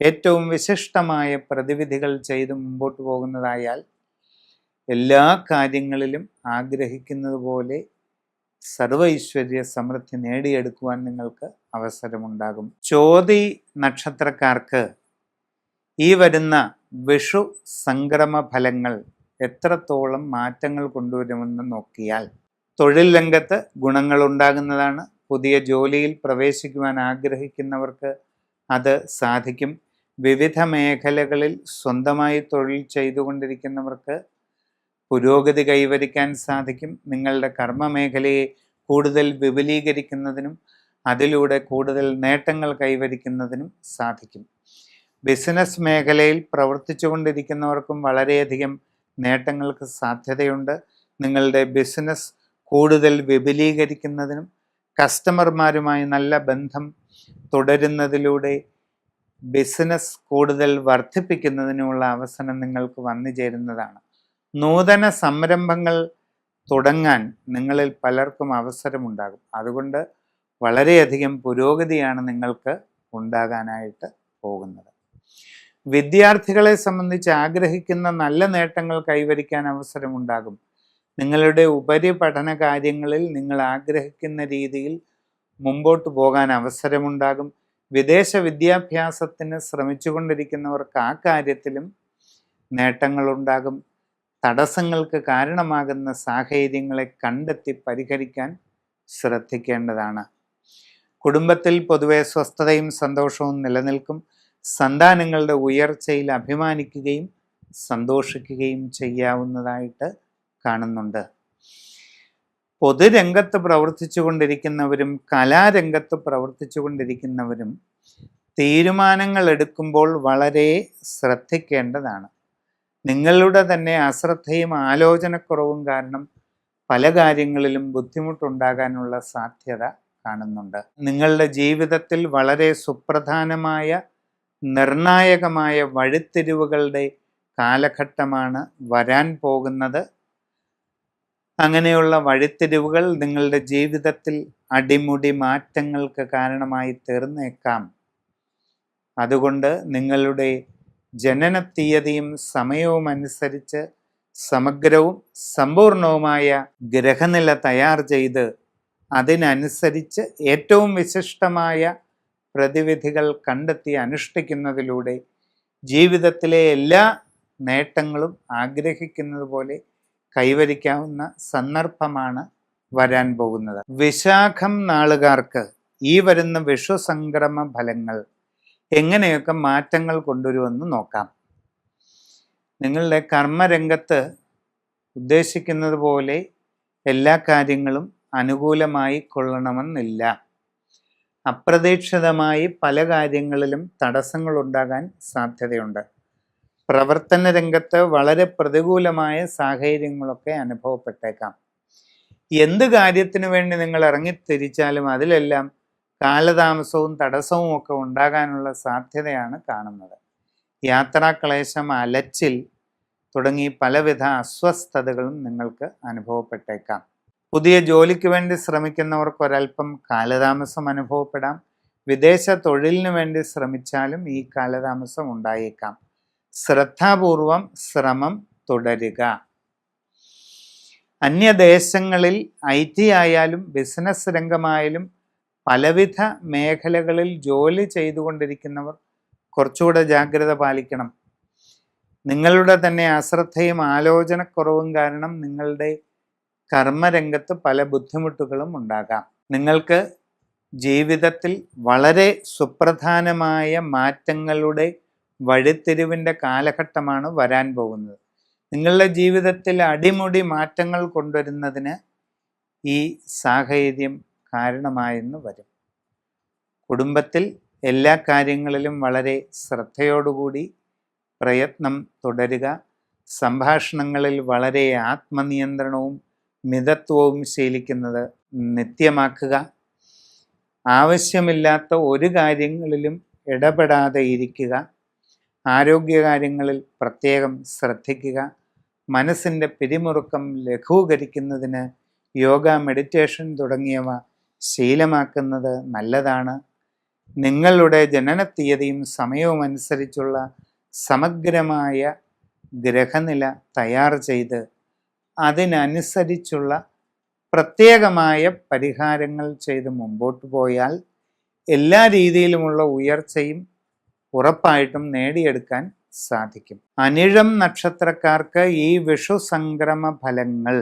Speaker 1: ഏറ്റവും വിശിഷ്ടമായ പ്രതിവിധികൾ ചെയ്ത് മുമ്പോട്ട് പോകുന്നതായാൽ എല്ലാ കാര്യങ്ങളിലും ആഗ്രഹിക്കുന്നത് പോലെ സർവ ഐശ്വര്യ സമൃദ്ധി നേടിയെടുക്കുവാൻ നിങ്ങൾക്ക് അവസരമുണ്ടാകും. ചോതി നക്ഷത്രക്കാർക്ക് ഈ വരുന്ന വിഷു സംക്രമ ഫലങ്ങൾ എത്രത്തോളം മാറ്റങ്ങൾ കൊണ്ടുവരുമെന്ന് നോക്കിയാൽ തൊഴിൽ രംഗത്ത് ഗുണങ്ങൾ ഉണ്ടാകുന്നതാണ്. പുതിയ ജോലിയിൽ പ്രവേശിക്കുവാൻ ആഗ്രഹിക്കുന്നവർക്ക് അത് സാധിക്കും. വിവിധ മേഖലകളിൽ സ്വന്തമായി തൊഴിൽ ചെയ്തുകൊണ്ടിരിക്കുന്നവർക്ക് പുരോഗതി കൈവരിക്കാൻ സാധിക്കും. നിങ്ങളുടെ കർമ്മ മേഖലയെ കൂടുതൽ വിപുലീകരിക്കുന്നതിനും അതിലൂടെ കൂടുതൽ നേട്ടങ്ങൾ കൈവരിക്കുന്നതിനും സാധിക്കും. ബിസിനസ് മേഖലയിൽ പ്രവർത്തിച്ചു കൊണ്ടിരിക്കുന്നവർക്കും വളരെയധികം നേട്ടങ്ങൾക്ക് സാധ്യതയുണ്ട്. നിങ്ങളുടെ ബിസിനസ് കൂടുതൽ വിപുലീകരിക്കുന്നതിനും കസ്റ്റമർമാരുമായി നല്ല ബന്ധം തുടരുന്നതിലൂടെ ബിസിനസ് കൂടുതൽ വർദ്ധിപ്പിക്കുന്നതിനുമുള്ള അവസരം നിങ്ങൾക്ക് വന്നു ചേരുന്നതാണ്. നൂതന സംരംഭങ്ങൾ തുടങ്ങാൻ നിങ്ങളിൽ പലർക്കും അവസരമുണ്ടാകും. അതുകൊണ്ട് വളരെയധികം പുരോഗതിയാണ് നിങ്ങൾക്ക് ഉണ്ടാകാനായിട്ട് പോകുന്നത്. വിദ്യാർത്ഥികളെ സംബന്ധിച്ച് ആഗ്രഹിക്കുന്ന നല്ല നേട്ടങ്ങൾ കൈവരിക്കാൻ അവസരമുണ്ടാകും. നിങ്ങളുടെ ഉപരിപഠന കാര്യങ്ങളിൽ നിങ്ങൾ ആഗ്രഹിക്കുന്ന രീതിയിൽ മുമ്പോട്ട് പോകാൻ അവസരമുണ്ടാകും. വിദേശ വിദ്യാഭ്യാസത്തിന് ശ്രമിച്ചുകൊണ്ടിരിക്കുന്നവർക്ക് ആ കാര്യത്തിലും നേട്ടങ്ങളുണ്ടാകും. തടസ്സങ്ങൾക്ക് കാരണമാകുന്ന സാഹചര്യങ്ങളെ കണ്ടെത്തി പരിഹരിക്കാൻ ശ്രദ്ധിക്കേണ്ടതാണ്. കുടുംബത്തിൽ പൊതുവെ സ്വസ്ഥതയും സന്തോഷവും നിലനിൽക്കും. സന്താനങ്ങളുടെ ഉയർച്ചയിൽ അഭിമാനിക്കുകയും സന്തോഷിക്കുകയും ചെയ്യാവുന്നതായിട്ട് കാണുന്നുണ്ട്. പൊതുരംഗത്ത് പ്രവർത്തിച്ചു കൊണ്ടിരിക്കുന്നവരും കലാരംഗത്ത് പ്രവർത്തിച്ചു കൊണ്ടിരിക്കുന്നവരും തീരുമാനങ്ങൾ എടുക്കുമ്പോൾ വളരെ ശ്രദ്ധിക്കേണ്ടതാണ്. നിങ്ങളുടെ തന്നെ അശ്രദ്ധയും ആലോചനക്കുറവും കാരണം പല കാര്യങ്ങളിലും ബുദ്ധിമുട്ടുണ്ടാകാനുള്ള സാധ്യത കാണുന്നുണ്ട്. നിങ്ങളുടെ ജീവിതത്തിൽ വളരെ സുപ്രധാനമായ നിർണായകമായ വഴിത്തിരിവുകളുടെ കാലഘട്ടമാണ് വരാൻ പോകുന്നത്. അങ്ങനെയുള്ള വഴിത്തിരിവുകൾ നിങ്ങളുടെ ജീവിതത്തിൽ അടിമുടി മാറ്റങ്ങൾക്ക് കാരണമായി തീർന്നേക്കാം. അതുകൊണ്ട് നിങ്ങളുടെ ജനന തീയതിയും സമയവും അനുസരിച്ച് സമഗ്രവും സമ്പൂർണവുമായ ഗ്രഹനില തയ്യാർ ചെയ്ത് അതിനനുസരിച്ച് ഏറ്റവും വിശിഷ്ടമായ പ്രതിവിധികൾ കണ്ടെത്തി അനുഷ്ഠിക്കുന്നതിലൂടെ ജീവിതത്തിലെ എല്ലാ നേട്ടങ്ങളും ആഗ്രഹിക്കുന്നത് പോലെ കൈവരിക്കാവുന്ന സന്ദർഭമാണ് വരാൻ പോകുന്നത്. വിശാഖം നാളുകാർക്ക് ഈ വരുന്ന വിഷു സംക്രമ ഫലങ്ങൾ എങ്ങനെയൊക്കെ മാറ്റങ്ങൾ കൊണ്ടുവരുമെന്ന് നോക്കാം. നിങ്ങളുടെ കർമ്മരംഗത്ത് ഉദ്ദേശിക്കുന്നത് പോലെ എല്ലാ കാര്യങ്ങളും അനുകൂലമായി കൊള്ളണമെന്നില്ല. അപ്രതീക്ഷിതമായി പല കാര്യങ്ങളിലും തടസ്സങ്ങളുണ്ടാകാൻ സാധ്യതയുണ്ട്. പ്രവർത്തന രംഗത്ത് വളരെ പ്രതികൂലമായ സാഹചര്യങ്ങളൊക്കെ അനുഭവപ്പെട്ടേക്കാം. എന്ത് കാര്യത്തിനു വേണ്ടി നിങ്ങൾ ഇറങ്ങിത്തിരിച്ചാലും അതിലെല്ലാം കാലതാമസവും തടസ്സവും ഒക്കെ ഉണ്ടാകാനുള്ള സാധ്യതയാണ് കാണുന്നത്. യാത്രാക്ലേശം, അലച്ചിൽ തുടങ്ങി പലവിധ അസ്വസ്ഥതകളും നിങ്ങൾക്ക് അനുഭവപ്പെട്ടേക്കാം. പുതിയ ജോലിക്ക് വേണ്ടി ശ്രമിക്കുന്നവർക്ക് ഒരൽപ്പം കാലതാമസം അനുഭവപ്പെടാം. വിദേശ തൊഴിലിന് വേണ്ടി ശ്രമിച്ചാലും ഈ കാലതാമസം ഉണ്ടായേക്കാം. ശ്രദ്ധാപൂർവം ശ്രമം തുടരുക. അന്യദേശങ്ങളിൽ IT ആയാലും ബിസിനസ് രംഗമായാലും പലവിധ മേഖലകളിൽ ജോലി ചെയ്തുകൊണ്ടിരിക്കുന്നവർ കുറച്ചുകൂടെ ജാഗ്രത പാലിക്കണം. നിങ്ങളുടെ തന്നെ അശ്രദ്ധയും ആലോചനക്കുറവും കാരണം നിങ്ങളുടെ കർമ്മരംഗത്ത് പല ബുദ്ധിമുട്ടുകളും ഉണ്ടാകാം. നിങ്ങൾക്ക് ജീവിതത്തിൽ വളരെ സുപ്രധാനമായ മാറ്റങ്ങളുടെ വഴിത്തിരിവിൻ്റെ കാലഘട്ടമാണ് വരാൻ പോകുന്നത്. നിങ്ങളുടെ ജീവിതത്തിൽ അടിമുടി മാറ്റങ്ങൾ കൊണ്ടുവരുന്നതിന് ഈ സാഹചര്യം കാരണമായെന്ന് വരും. കുടുംബത്തിൽ എല്ലാ കാര്യങ്ങളിലും വളരെ ശ്രദ്ധയോടുകൂടി പ്രയത്നം തുടരുക. സംഭാഷണങ്ങളിൽ വളരെ ആത്മനിയന്ത്രണവും മിതത്വവും ശീലിക്കുന്നത് നിത്യമാക്കുക. ആവശ്യമില്ലാത്ത ഒരു കാര്യങ്ങളിലും ഇടപെടാതെ ഇരിക്കുക. ആരോഗ്യകാര്യങ്ങളിൽ പ്രത്യേകം ശ്രദ്ധിക്കുക. മനസ്സിൻ്റെ പിരിമുറുക്കം ലഘൂകരിക്കുന്നതിന് യോഗ, മെഡിറ്റേഷൻ തുടങ്ങിയവ ശീലമാക്കുന്നത് നല്ലതാണ്. നിങ്ങളുടെ ജനനത്തീയതിയും സമയവും അനുസരിച്ചുള്ള സമഗ്രമായ ഗ്രഹനില തയ്യാർ ചെയ്ത് അതിനനുസരിച്ചുള്ള പ്രത്യേകമായ പരിഹാരങ്ങൾ ചെയ്ത് മുമ്പോട്ട് പോയാൽ എല്ലാ രീതിയിലുമുള്ള ഉയർച്ചയും ഉറപ്പായിട്ടും നേടിയെടുക്കാൻ സാധിക്കും. അനിഴം നക്ഷത്രക്കാർക്ക് ഈ വിഷു സംക്രമ ഫലങ്ങൾ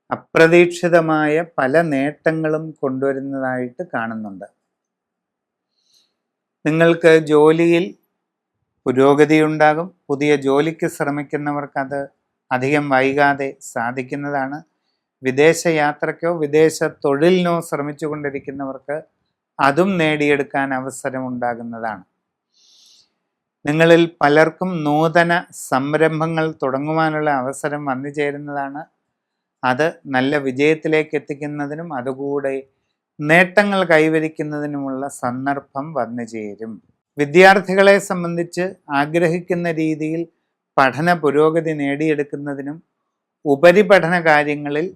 Speaker 1: അപ്രതീക്ഷിതമായ പല നേട്ടങ്ങളും കൊണ്ടുവരുന്നതായിട്ട് കാണുന്നുണ്ട്. നിങ്ങൾക്ക് ജോലിയിൽ പുരോഗതി ഉണ്ടാകും. പുതിയ ജോലിക്ക് ശ്രമിക്കുന്നവർക്ക് അത് അധികം വൈകാതെ സാധിക്കുന്നതാണ്. വിദേശ യാത്രയ്ക്കോ വിദേശ തൊഴിലിനോ ശ്രമിച്ചു കൊണ്ടിരിക്കുന്നവർക്ക് അതും നേടിയെടുക്കാൻ അവസരമുണ്ടാകുന്നതാണ്. നിങ്ങളിൽ പലർക്കും നൂതന സംരംഭങ്ങൾ തുടങ്ങുവാനുള്ള അവസരം വന്നു ചേരുന്നതാണ്. അത് നല്ല വിജയത്തിലേക്ക് എത്തിക്കുന്നതിനും അതുകൂടെ നേട്ടങ്ങൾ കൈവരിക്കുന്നതിനുമുള്ള സന്ദർഭം വന്നു ചേരും. വിദ്യാർത്ഥികളെ സംബന്ധിച്ച് ആഗ്രഹിക്കുന്ന രീതിയിൽ പഠന പുരോഗതി നേടിയെടുക്കുന്നതിനും ഉപരിപഠന കാര്യങ്ങളിൽ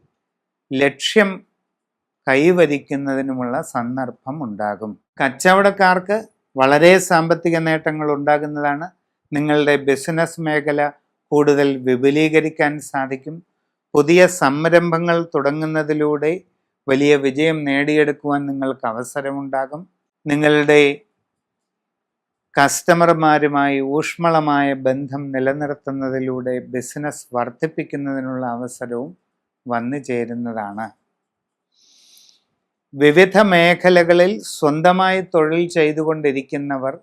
Speaker 1: ലക്ഷ്യം കൈവരിക്കുന്നതിനുമുള്ള സന്ദർഭം ഉണ്ടാകും. കച്ചവടക്കാർക്ക് വളരെ സാമ്പത്തിക നേട്ടങ്ങൾ ഉണ്ടാകുന്നതാണ്. നിങ്ങളുടെ ബിസിനസ് മേഖല കൂടുതൽ വിപുലീകരിക്കാൻ സാധിക്കും. പുതിയ സംരംഭങ്ങൾ തുടങ്ങുന്നതിലൂടെ വലിയ വിജയം നേടിയെടുക്കുവാൻ നിങ്ങൾക്ക് അവസരമുണ്ടാകും. നിങ്ങളുടെ കസ്റ്റമർമാരുമായി ഊഷ്മളമായ ബന്ധം നിലനിർത്തുന്നതിലൂടെ ബിസിനസ് വർദ്ധിപ്പിക്കുന്നതിനുള്ള അവസരവും വന്നു ചേരുന്നതാണ്. വിവിധ മേഖലകളിൽ സ്വന്തമായി തൊഴിൽ ചെയ്തുകൊണ്ടിരിക്കുന്നവർ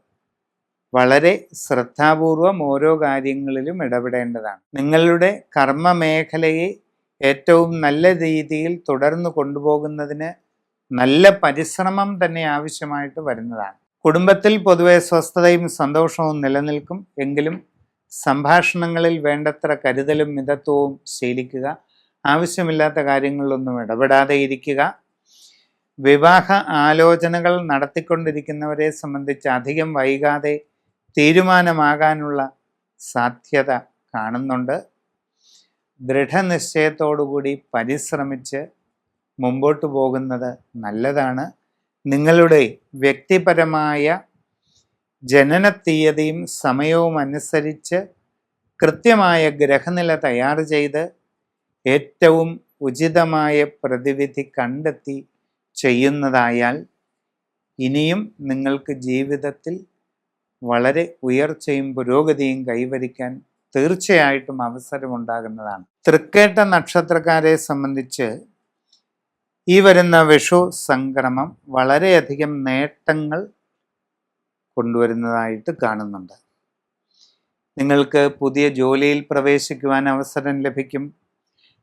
Speaker 1: വളരെ ശ്രദ്ധാപൂർവം ഓരോ കാര്യങ്ങളിലും ഇടപെടേണ്ടതാണ്. നിങ്ങളുടെ കർമ്മ മേഖലയെ ഏറ്റവും നല്ല രീതിയിൽ തുടർന്നു കൊണ്ടുപോകുന്നതിന് നല്ല പരിശ്രമം തന്നെ ആവശ്യമായിട്ട് വരുന്നതാണ്. കുടുംബത്തിൽ പൊതുവെ സ്വസ്ഥതയും സന്തോഷവും നിലനിൽക്കും. എങ്കിലും സംഭാഷണങ്ങളിൽ വേണ്ടത്ര കരുതലും മിതത്വവും ശീലിക്കുക. ആവശ്യമില്ലാത്ത കാര്യങ്ങളിലൊന്നും ഇടപെടാതെ ഇരിക്കുക. വിവാഹ ആലോചനകൾ നടത്തിക്കൊണ്ടിരിക്കുന്നവരെ സംബന്ധിച്ച് അധികം വൈകാതെ തീരുമാനമാകാനുള്ള സാധ്യത കാണുന്നുണ്ട്. ദൃഢനിശ്ചയത്തോടുകൂടി പരിശ്രമിച്ച് മുമ്പോട്ട് പോകുന്നത് നല്ലതാണ്. നിങ്ങളുടെ വ്യക്തിപരമായ ജനന തീയതിയും സമയവും അനുസരിച്ച് കൃത്യമായ ഗ്രഹനില തയ്യാർ ചെയ്ത് ഏറ്റവും ഉചിതമായ പ്രതിവിധി കണ്ടെത്തി ചെയ്യുന്നതായാൽ ഇനിയും നിങ്ങൾക്ക് ജീവിതത്തിൽ വളരെ ഉയർച്ചയും പുരോഗതിയും കൈവരിക്കാൻ തീർച്ചയായിട്ടും അവസരമുണ്ടാകുന്നതാണ്. തൃക്കേട്ട നക്ഷത്രക്കാരെ സംബന്ധിച്ച് ഈ വരുന്ന വിഷു സംക്രമം വളരെയധികം നേട്ടങ്ങൾ കൊണ്ടുവരുന്നതായിട്ട് കാണുന്നുണ്ട്. നിങ്ങൾക്ക് പുതിയ ജോലിയിൽ പ്രവേശിക്കുവാൻ അവസരം ലഭിക്കും.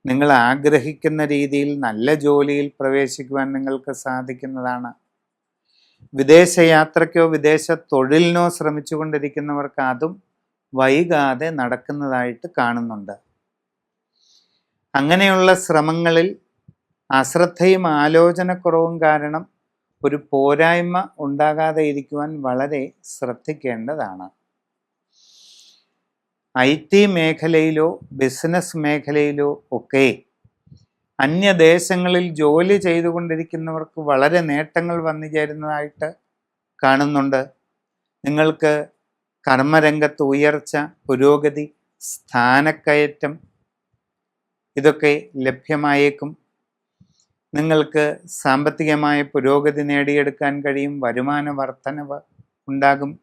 Speaker 1: നിങ്ങൾ ആഗ്രഹിക്കുന്ന രീതിയിൽ നല്ല ജോലിയിൽ പ്രവേശിക്കുവാൻ നിങ്ങൾക്ക് സാധിക്കുന്നതാണ്. വിദേശ യാത്രയ്ക്കോ വിദേശ തൊഴിലിനോ ശ്രമിച്ചു കൊണ്ടിരിക്കുന്നവർക്ക് അതും വൈകാതെ നടക്കുന്നതായിട്ട് കാണുന്നുണ്ട്. അങ്ങനെയുള്ള ശ്രമങ്ങളിൽ അശ്രദ്ധയും ആലോചനക്കുറവും കാരണം ഒരു പോരായ്മ ഉണ്ടാകാതെ ഇരിക്കുവാൻ വളരെ ശ്രദ്ധിക്കേണ്ടതാണ്. IT മേഖലയിലോ ബിസിനസ് മേഖലയിലോ ഒക്കെ അന്യദേശങ്ങളിൽ ജോലി ചെയ്തുകൊണ്ടിരിക്കുന്നവർക്ക് വളരെ നേട്ടങ്ങൾ വന്നു ചേരുന്നതായിട്ട് കാണുന്നുണ്ട്. നിങ്ങൾക്ക് കർമ്മരംഗത്ത് ഉയർച്ച, പുരോഗതി, സ്ഥാനക്കയറ്റം ഇതൊക്കെ ലഭ്യമായേക്കും. നിങ്ങൾക്ക് സാമ്പത്തികമായ പുരോഗതി നേടിയെടുക്കാൻ കഴിയും. വരുമാന വർധനവ് ഉണ്ടാകും.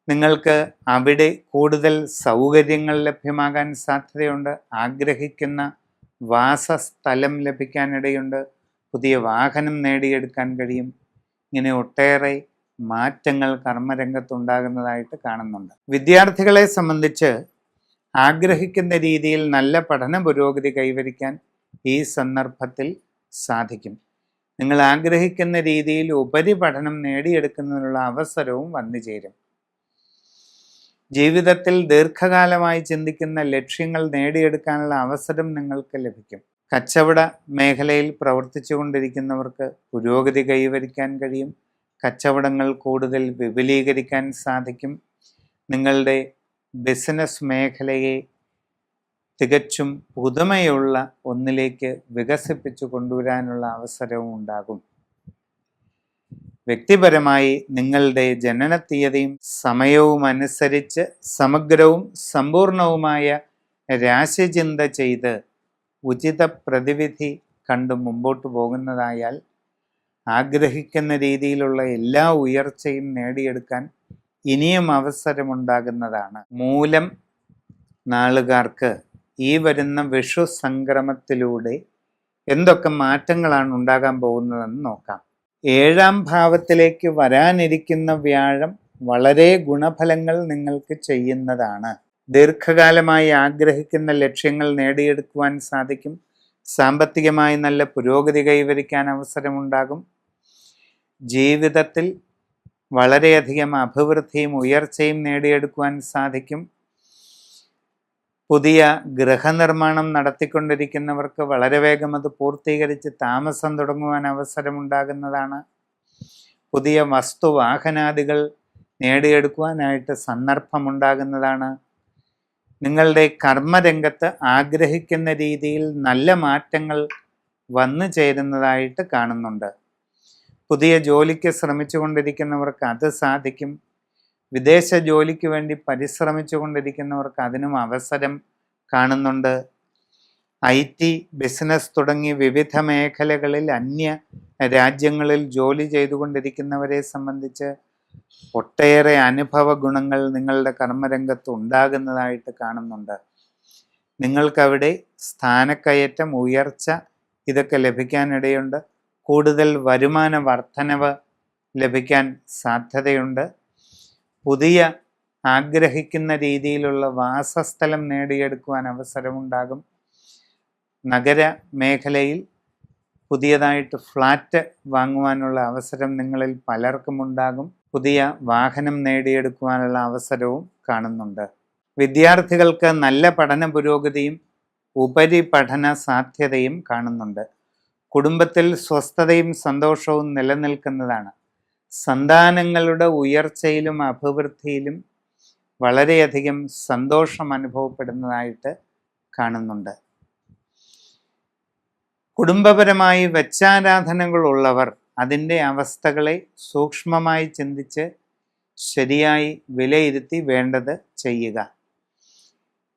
Speaker 1: നിങ്ങൾക്ക് അവിടെ കൂടുതൽ സൗകര്യങ്ങൾ ലഭ്യമാകാൻ സാധ്യതയുണ്ട്. ആഗ്രഹിക്കുന്ന വാസസ്ഥലം ലഭിക്കാനിടയുണ്ട്. പുതിയ വാഹനം നേടിയെടുക്കാൻ കഴിയും. ഇങ്ങനെ ഒട്ടേറെ മാറ്റങ്ങൾ കർമ്മരംഗത്തുണ്ടാകുന്നതായിട്ട് കാണുന്നുണ്ട്. വിദ്യാർത്ഥികളെ സംബന്ധിച്ച് ആഗ്രഹിക്കുന്ന രീതിയിൽ നല്ല പഠന പുരോഗതി കൈവരിക്കാൻ ഈ സന്ദർഭത്തിൽ സാധിക്കും. നിങ്ങൾ ആഗ്രഹിക്കുന്ന രീതിയിൽ ഉപരിപഠനം നേടിയെടുക്കുന്നതിനുള്ള അവസരവും വന്നു ചേരും. ജീവിതത്തിൽ ദീർഘകാലമായി ചിന്തിക്കുന്ന ലക്ഷ്യങ്ങൾ നേടിയെടുക്കാനുള്ള അവസരം നിങ്ങൾക്ക് ലഭിക്കും. കച്ചവട മേഖലയിൽ പ്രവർത്തിച്ചു കൊണ്ടിരിക്കുന്നവർക്ക് പുരോഗതി കൈവരിക്കാൻ കഴിയും. കച്ചവടങ്ങൾ കൂടുതൽ വിപുലീകരിക്കാൻ സാധിക്കും. നിങ്ങളുടെ ബിസിനസ് മേഖലയെ തികച്ചും പുതുമയുള്ള ഒന്നിലേക്ക് വികസിപ്പിച്ചു കൊണ്ടുവരാനുള്ള അവസരവും ഉണ്ടാകും. വ്യക്തിപരമായി നിങ്ങളുടെ ജനനത്തീയതിയും സമയവും അനുസരിച്ച് സമഗ്രവും സമ്പൂർണവുമായ രാശിചിന്ത ചെയ്ത് ഉചിത പ്രതിവിധി കണ്ട് മുമ്പോട്ട് പോകുന്നതായാൽ ആഗ്രഹിക്കുന്ന രീതിയിലുള്ള എല്ലാ ഉയർച്ചയും നേടിയെടുക്കാൻ ഇനിയും അവസരമുണ്ടാകുന്നതാണ്. മൂലം നാളുകാർക്ക് ഈ വരുന്ന വിഷു സംക്രമത്തിലൂടെ എന്തൊക്കെ മാറ്റങ്ങളാണ് ഉണ്ടാകാൻ പോകുന്നതെന്ന് നോക്കാം. ഏഴാം ഭാവത്തിലേക്ക് വരാനിരിക്കുന്ന വ്യാഴം വളരെ ഗുണഫലങ്ങൾ നിങ്ങൾക്ക് ചെയ്യുന്നതാണ്. ദീർഘകാലമായി ആഗ്രഹിക്കുന്ന ലക്ഷ്യങ്ങൾ നേടിയെടുക്കുവാൻ സാധിക്കും. സാമ്പത്തികമായി നല്ല പുരോഗതി കൈവരിക്കാൻ അവസരമുണ്ടാകും. ജീവിതത്തിൽ വളരെയധികം അഭിവൃദ്ധിയും ഉയർച്ചയും നേടിയെടുക്കുവാൻ സാധിക്കും. പുതിയ ഗൃഹനിർമ്മാണം നടത്തിക്കൊണ്ടിരിക്കുന്നവർക്ക് വളരെ വേഗം അത് പൂർത്തീകരിച്ച് താമസം തുടങ്ങുവാൻ അവസരമുണ്ടാകുന്നതാണ്. പുതിയ വസ്തുവാഹനാദികൾ നേടിയെടുക്കുവാനായിട്ട് സന്ദർഭമുണ്ടാകുന്നതാണ്. നിങ്ങളുടെ കർമ്മരംഗത്ത് ആഗ്രഹിക്കുന്ന രീതിയിൽ നല്ല മാറ്റങ്ങൾ വന്നു ചേരുന്നതായിട്ട് കാണുന്നുണ്ട്. പുതിയ ജോലിക്ക് ശ്രമിച്ചു കൊണ്ടിരിക്കുന്നവർക്ക് അത് സാധിക്കും. വിദേശ ജോലിക്ക് വേണ്ടി പരിശ്രമിച്ചു കൊണ്ടിരിക്കുന്നവർക്ക് അതിനും അവസരം കാണുന്നുണ്ട്. IT, ബിസിനസ് തുടങ്ങി വിവിധ മേഖലകളിൽ അന്യ രാജ്യങ്ങളിൽ ജോലി ചെയ്തുകൊണ്ടിരിക്കുന്നവരെ സംബന്ധിച്ച് ഒട്ടേറെ അനുഭവ ഗുണങ്ങൾ നിങ്ങളുടെ കർമ്മരംഗത്ത് ഉണ്ടാകുന്നതായിട്ട് കാണുന്നുണ്ട്. നിങ്ങൾക്കവിടെ സ്ഥാനക്കയറ്റം, ഉയർച്ച ഇതൊക്കെ ലഭിക്കാനിടയുണ്ട്. കൂടുതൽ വരുമാന വർധനവ് ലഭിക്കാൻ സാധ്യതയുണ്ട്. പുതിയ ആഗ്രഹിക്കുന്ന രീതിയിലുള്ള വാസസ്ഥലം നേടിയെടുക്കുവാൻ അവസരമുണ്ടാകും. നഗര മേഖലയിൽ പുതിയതായിട്ട് ഫ്ലാറ്റ് വാങ്ങുവാനുള്ള അവസരം നിങ്ങളിൽ പലർക്കും ഉണ്ടാകും. പുതിയ വാഹനം നേടിയെടുക്കുവാനുള്ള അവസരവും കാണുന്നുണ്ട്. വിദ്യാർത്ഥികൾക്ക് നല്ല പഠന പുരോഗതിയും ഉപരിപഠന സാധ്യതയും കാണുന്നുണ്ട്. കുടുംബത്തിൽ സ്വസ്ഥതയും സന്തോഷവും നിലനിൽക്കുന്നതാണ്. സന്താനങ്ങളുടെ ഉയർച്ചയിലും അഭിവൃദ്ധിയിലും വളരെയധികം സന്തോഷം അനുഭവപ്പെടുന്നതായിട്ട് കാണുന്നുണ്ട്. കുടുംബപരമായി വെച്ചാരാധനകളുള്ളവർ അതിൻ്റെ അവസ്ഥകളെ സൂക്ഷ്മമായി ചിന്തിച്ച് ശരിയായി വിലയിരുത്തി വേണ്ടത് ചെയ്യുക.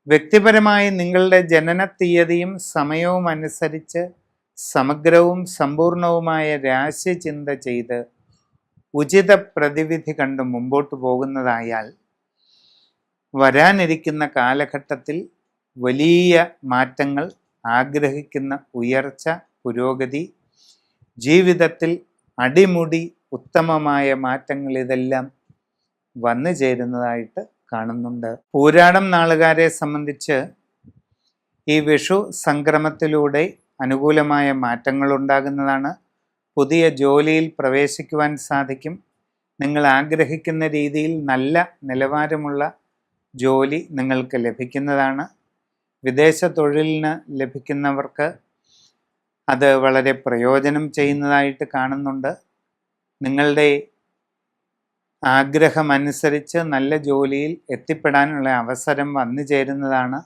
Speaker 1: വ്യക്തിപരമായി നിങ്ങളുടെ ജനന തീയതിയും സമയവും അനുസരിച്ച് സമഗ്രവും സമ്പൂർണവുമായ രാശിചിന്ത ചെയ്ത് ഉചിത പ്രതിവിധി കണ്ട് മുമ്പോട്ട് പോകുന്നതായാൽ വരാനിരിക്കുന്ന കാലഘട്ടത്തിൽ വലിയ മാറ്റങ്ങൾ, ആഗ്രഹിക്കുന്ന ഉയർച്ച, പുരോഗതി, ജീവിതത്തിൽ അടിമുടി ഉത്തമമായ മാറ്റങ്ങൾ ഇതെല്ലാം വന്നു ചേരുന്നതായിട്ട് കാണുന്നുണ്ട്. പൂരാടം നാളുകാരെ സംബന്ധിച്ച് ഈ വിഷു സംക്രമത്തിലൂടെ അനുകൂലമായ മാറ്റങ്ങൾ ഉണ്ടാകുന്നതാണ്. പുതിയ ജോലിയിൽ പ്രവേശിക്കുവാൻ സാധിക്കും. നിങ്ങൾ ആഗ്രഹിക്കുന്ന രീതിയിൽ നല്ല നിലവാരമുള്ള ജോലി നിങ്ങൾക്ക് ലഭിക്കുന്നതാണ്. വിദേശ തൊഴിലിന് ലഭിക്കുന്നവർക്ക് അത് വളരെ പ്രയോജനം ചെയ്യുന്നതായിട്ട് കാണുന്നുണ്ട്. നിങ്ങളുടെ ആഗ്രഹമനുസരിച്ച് നല്ല ജോലിയിൽ എത്തിപ്പെടാനുള്ള അവസരം വന്നു ചേരുന്നതാണ്.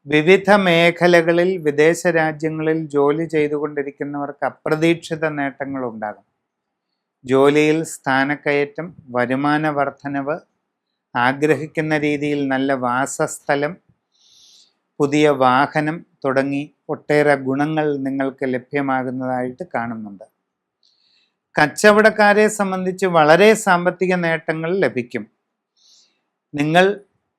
Speaker 1: വിവിധ മേഖലകളിൽ വിദേശ രാജ്യങ്ങളിൽ ജോലി ചെയ്തുകൊണ്ടിരിക്കുന്നവർക്ക് അപ്രതീക്ഷിത നേട്ടങ്ങൾ ഉണ്ടാകും. ജോലിയിൽ സ്ഥാനക്കയറ്റം, വരുമാന വർധനവ്, ആഗ്രഹിക്കുന്ന രീതിയിൽ നല്ല വാസസ്ഥലം, പുതിയ വാഹനം തുടങ്ങി ഒട്ടേറെ ഗുണങ്ങൾ നിങ്ങൾക്ക് ലഭ്യമാകുന്നതായിട്ട് കാണുന്നുണ്ട്. കച്ചവടക്കാരെ സംബന്ധിച്ച് വളരെ സാമ്പത്തിക നേട്ടങ്ങൾ ലഭിക്കും.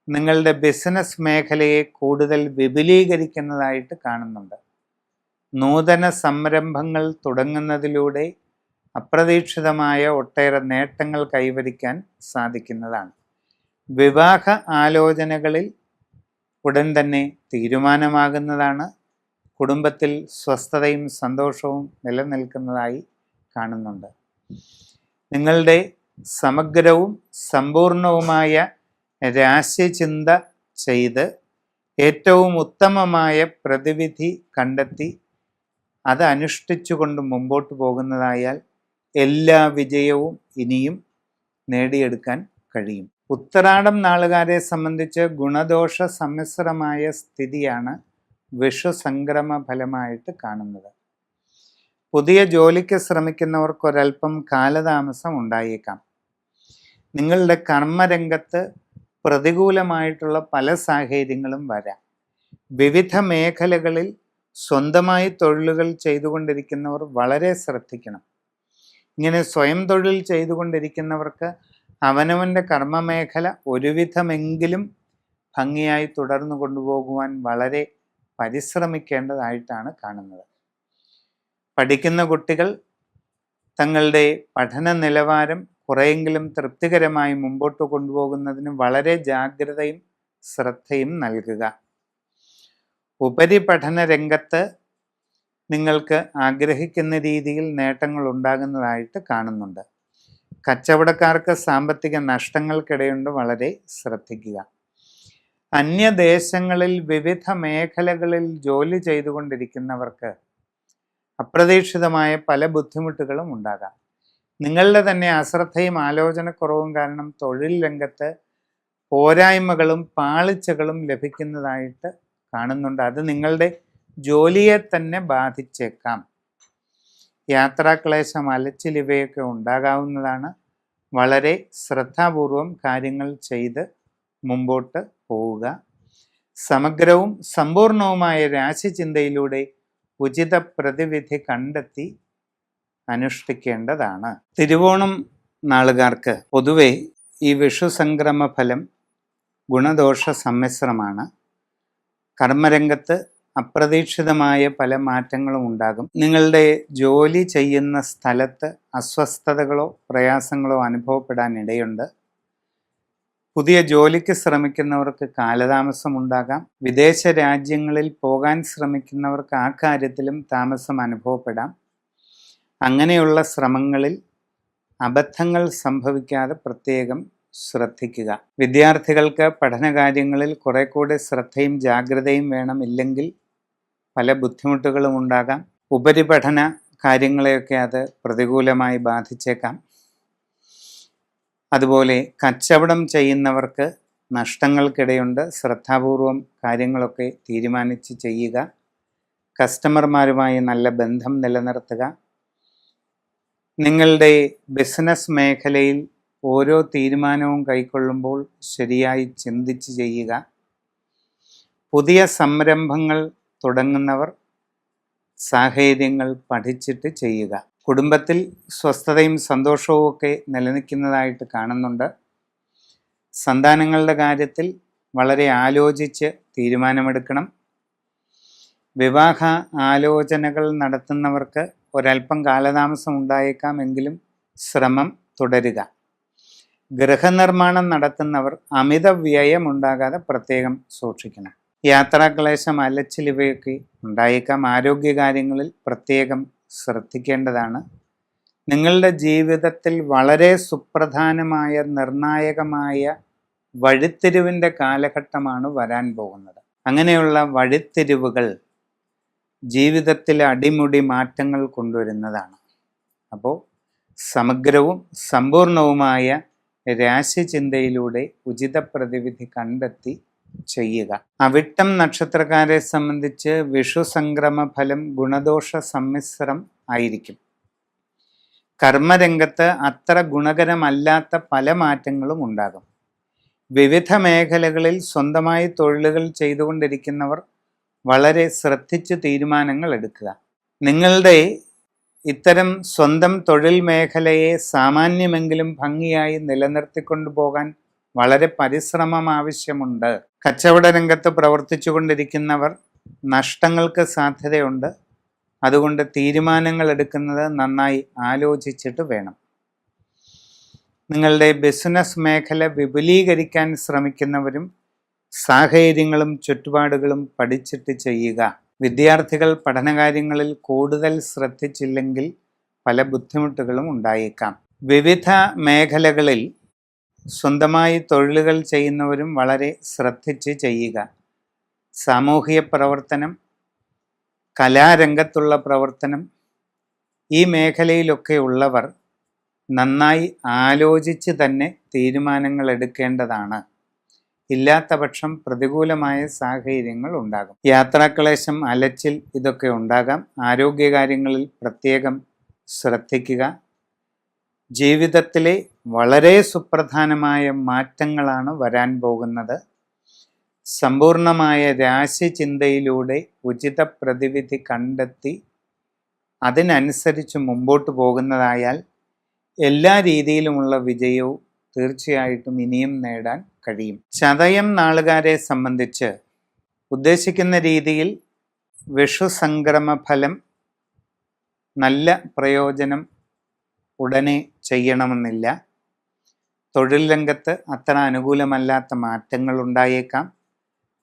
Speaker 1: നിങ്ങളുടെ ബിസിനസ് മേഖലയെ കൂടുതൽ വിപുലീകരിക്കുന്നതായിട്ട് കാണുന്നുണ്ട്. നൂതന സംരംഭങ്ങൾ തുടങ്ങുന്നതിലൂടെ അപ്രതീക്ഷിതമായ ഒട്ടേറെ നേട്ടങ്ങൾ കൈവരിക്കാൻ സാധിക്കുന്നതാണ്. വിവാഹ ആലോചനകളിൽ ഉടൻ തന്നെ തീരുമാനമാകുന്നതാണ്. കുടുംബത്തിൽ സ്വസ്ഥതയും സന്തോഷവും നിലനിൽക്കുന്നതായി കാണുന്നുണ്ട്. നിങ്ങളുടെ സമഗ്രവും സമ്പൂർണവുമായ രാശിചിന്ത ചെയ്ത് ഏറ്റവും ഉത്തമമായ പ്രതിവിധി കണ്ടെത്തി അത് അനുഷ്ഠിച്ചുകൊണ്ട് മുമ്പോട്ട് പോകുന്നതായാൽ എല്ലാ വിജയവും ഇനിയും നേടിയെടുക്കാൻ കഴിയും. ഉത്തരാടം നാളുകാരെ സംബന്ധിച്ച് ഗുണദോഷ സമ്മിശ്രമായ സ്ഥിതിയാണ് വിഷു സംക്രമ ഫലമായിട്ട് കാണുന്നത്. പുതിയ ജോലിക്ക് ശ്രമിക്കുന്നവർക്ക് ഒരല്പം കാലതാമസം ഉണ്ടായേക്കാം. നിങ്ങളുടെ കർമ്മരംഗത്ത് പ്രതികൂലമായിട്ടുള്ള പല സാഹചര്യങ്ങളും വരാം. വിവിധ മേഖലകളിൽ സ്വന്തമായി തൊഴിലുകൾ ചെയ്തുകൊണ്ടിരിക്കുന്നവർ വളരെ ശ്രദ്ധിക്കണം. ഇങ്ങനെ സ്വയം തൊഴിൽ ചെയ്തുകൊണ്ടിരിക്കുന്നവർക്ക് അവനവൻ്റെ കർമ്മമേഖല ഒരുവിധമെങ്കിലും ഭംഗിയായി തുടർന്നു കൊണ്ടുപോകുവാൻ വളരെ പരിശ്രമിക്കേണ്ടതായിട്ടാണ് കാണുന്നത്. പഠിക്കുന്ന കുട്ടികൾ തങ്ങളുടെ പഠന നിലവാരം കുറെയെങ്കിലും തൃപ്തികരമായി മുമ്പോട്ട് കൊണ്ടുപോകുന്നതിന് വളരെ ജാഗ്രതയും ശ്രദ്ധയും നൽകുക. ഉപരിപഠന രംഗത്ത് നിങ്ങൾക്ക് ആഗ്രഹിക്കുന്ന രീതിയിൽ നേട്ടങ്ങൾ ഉണ്ടാകുന്നതായിട്ട് കാണുന്നുണ്ട്. കച്ചവടക്കാർക്ക് സാമ്പത്തിക നഷ്ടങ്ങൾക്കിടയുണ്ട്, വളരെ ശ്രദ്ധിക്കുക. അന്യദേശങ്ങളിൽ വിവിധ മേഖലകളിൽ ജോലി ചെയ്തുകൊണ്ടിരിക്കുന്നവർക്ക് അപ്രതീക്ഷിതമായ പല ബുദ്ധിമുട്ടുകളും ഉണ്ടാകാം. നിങ്ങളുടെ തന്നെ അശ്രദ്ധയും ആലോചനക്കുറവും കാരണം തൊഴിൽ രംഗത്ത് പോരായ്മകളും പാളിച്ചകളും ലഭിക്കുന്നതായിട്ട് കാണുന്നുണ്ട്. അത് നിങ്ങളുടെ ജോലിയെ തന്നെ ബാധിച്ചേക്കാം. യാത്രാക്ലേശം, അലച്ചിൽ ഇവയൊക്കെ ഉണ്ടാകാവുന്നതാണ്. വളരെ ശ്രദ്ധാപൂർവം കാര്യങ്ങൾ ചെയ്ത് മുമ്പോട്ട് പോവുക. സമഗ്രവും സമ്പൂർണവുമായ രാശിചിന്തയിലൂടെ ഉചിത പ്രതിവിധി കണ്ടെത്തി അനുഷ്ഠിക്കേണ്ടതാണ്. തിരുവോണം നാളുകാർക്ക് പൊതുവെ ഈ വിഷു സംക്രമ ഫലം ഗുണദോഷ സമ്മിശ്രമാണ്. കർമ്മരംഗത്ത് അപ്രതീക്ഷിതമായ പല മാറ്റങ്ങളും ഉണ്ടാകും. നിങ്ങളുടെ ജോലി ചെയ്യുന്ന സ്ഥലത്ത് അസ്വസ്ഥതകളോ പ്രയാസങ്ങളോ അനുഭവപ്പെടാൻ ഇടയുണ്ട്. പുതിയ ജോലിക്ക് ശ്രമിക്കുന്നവർക്ക് കാലതാമസം ഉണ്ടാകാം. വിദേശ രാജ്യങ്ങളിൽ പോകാൻ ശ്രമിക്കുന്നവർക്ക് ആ കാര്യത്തിലും താമസം അനുഭവപ്പെടാം. അങ്ങനെയുള്ള ശ്രമങ്ങളിൽ അബദ്ധങ്ങൾ സംഭവിക്കാതെ പ്രത്യേകം ശ്രദ്ധിക്കുക. വിദ്യാർത്ഥികൾക്ക് പഠനകാര്യങ്ങളിൽ കുറെ കൂടെ ശ്രദ്ധയും ജാഗ്രതയും വേണം. ഇല്ലെങ്കിൽ പല ബുദ്ധിമുട്ടുകളും ഉണ്ടാകാം. ഉപരിപഠന കാര്യങ്ങളെയൊക്കെ അത് പ്രതികൂലമായി ബാധിച്ചേക്കാം. അതുപോലെ കച്ചവടം ചെയ്യുന്നവർക്ക് നഷ്ടങ്ങൾക്കിടയുണ്ട്. ശ്രദ്ധാപൂർവം കാര്യങ്ങളൊക്കെ തീരുമാനിച്ച് ചെയ്യുക. കസ്റ്റമർമാരുമായി നല്ല ബന്ധം നിലനിർത്തുക. നിങ്ങളുടെ ബിസിനസ് മേഖലയിൽ ഓരോ തീരുമാനവും കൈക്കൊള്ളുമ്പോൾ ശരിയായി ചിന്തിച്ച് ചെയ്യുക. പുതിയ സംരംഭങ്ങൾ തുടങ്ങുന്നവർ സാഹചര്യങ്ങൾ പഠിച്ചിട്ട് ചെയ്യുക. കുടുംബത്തിൽ സ്വസ്ഥതയും സന്തോഷവും ഒക്കെ നിലനിൽക്കുന്നതായിട്ട് കാണുന്നുണ്ട്. സന്താനങ്ങളുടെ കാര്യത്തിൽ വളരെ ആലോചിച്ച് തീരുമാനമെടുക്കണം. വിവാഹ ആലോചനകൾ നടത്തുന്നവർക്ക് ഒരൽപ്പം കാലതാമസം ഉണ്ടായേക്കാം, എങ്കിലും ശ്രമം തുടരുക. ഗൃഹനിർമ്മാണം നടത്തുന്നവർ അമിത വ്യയം ഉണ്ടാകാതെ പ്രത്യേകം സൂക്ഷിക്കണം. യാത്രാക്ലേശം, അലച്ചിൽ ഇവയൊക്കെ ഉണ്ടായേക്കാം. ആരോഗ്യകാര്യങ്ങളിൽ പ്രത്യേകം ശ്രദ്ധിക്കേണ്ടതാണ്. നിങ്ങളുടെ ജീവിതത്തിൽ വളരെ സുപ്രധാനമായ നിർണായകമായ വഴിത്തിരിവിൻ്റെ കാലഘട്ടമാണ് വരാൻ പോകുന്നത്. അങ്ങനെയുള്ള വഴിത്തിരിവുകൾ ജീവിതത്തിൽ അടിമുടി മാറ്റങ്ങൾ കൊണ്ടുവരുന്നതാണ്. അപ്പോൾ സമഗ്രവും സമ്പൂർണവുമായ രാശിചിന്തയിലൂടെ ഉചിത പ്രതിവിധി കണ്ടെത്തി ചെയ്യുക. അവിട്ടം നക്ഷത്രക്കാരെ സംബന്ധിച്ച് വിഷു സംക്രമ ഫലം ഗുണദോഷ സമ്മിശ്രം ആയിരിക്കും. കർമ്മരംഗത്ത് അത്ര ഗുണകരമല്ലാത്ത പല മാറ്റങ്ങളും ഉണ്ടാകും. വിവിധ മേഖലകളിൽ സ്വന്തമായി തൊഴിലുകൾ ചെയ്തുകൊണ്ടിരിക്കുന്നവർ വളരെ ശ്രദ്ധിച്ച് തീരുമാനങ്ങൾ എടുക്കുക. നിങ്ങളുടെ ഇത്തരം സ്വന്തം തൊഴിൽ മേഖലയെ സാമാന്യമെങ്കിലും ഭംഗിയായി നിലനിർത്തിക്കൊണ്ടു പോകാൻ വളരെ പരിശ്രമം ആവശ്യമുണ്ട്. കച്ചവട രംഗത്ത് പ്രവർത്തിച്ചു കൊണ്ടിരിക്കുന്നവർ നഷ്ടങ്ങൾക്ക് സാധ്യതയുണ്ട്. അതുകൊണ്ട് തീരുമാനങ്ങൾ എടുക്കുന്നത് നന്നായി ആലോചിച്ചിട്ട് വേണം. നിങ്ങളുടെ ബിസിനസ് മേഖല വിപുലീകരിക്കാൻ ശ്രമിക്കുന്നവരും സാഹചര്യങ്ങളും ചുറ്റുപാടുകളും പഠിച്ചിട്ട് ചെയ്യുക. വിദ്യാർത്ഥികൾ പഠനകാര്യങ്ങളിൽ കൂടുതൽ ശ്രദ്ധിച്ചില്ലെങ്കിൽ പല ബുദ്ധിമുട്ടുകളും ഉണ്ടായേക്കാം. വിവിധ മേഖലകളിൽ സ്വന്തമായി തൊഴിലുകൾ ചെയ്യുന്നവരും വളരെ ശ്രദ്ധിച്ച് ചെയ്യുക. സാമൂഹിക പ്രവർത്തനം, കലാരംഗത്തുള്ള പ്രവർത്തനം, ഈ മേഖലയിലൊക്കെ ഉള്ളവർ നന്നായി ആലോചിച്ച് തന്നെ തീരുമാനങ്ങൾ എടുക്കേണ്ടതാണ്. ഇല്ലാത്ത പക്ഷം പ്രതികൂലമായ സാഹചര്യങ്ങൾ ഉണ്ടാകും. യാത്രാക്ലേശം, അലച്ചിൽ ഇതൊക്കെ ഉണ്ടാകാം. ആരോഗ്യകാര്യങ്ങളിൽ പ്രത്യേകം ശ്രദ്ധിക്കുക. ജീവിതത്തിലെ വളരെ സുപ്രധാനമായ മാറ്റങ്ങളാണ് വരാൻ പോകുന്നത്. സമ്പൂർണമായ രാശിചിന്തയിലൂടെ ഉചിത പ്രതിവിധി കണ്ടെത്തി അതിനനുസരിച്ച് മുമ്പോട്ട് പോകുന്നതായാൽ എല്ലാ രീതിയിലുമുള്ള വിജയവും തീർച്ചയായിട്ടും ഇനിയും നേടാൻ കഴിയും. ചതയം നാളുകാരെ സംബന്ധിച്ച് ഉദ്ദേശിക്കുന്ന രീതിയിൽ വിഷു സംക്രമ ഫലം നല്ല പ്രയോജനം ഉടനെ ചെയ്യണമെന്നില്ല. തൊഴിൽ രംഗത്ത് അത്ര അനുകൂലമല്ലാത്ത മാറ്റങ്ങൾ ഉണ്ടായേക്കാം.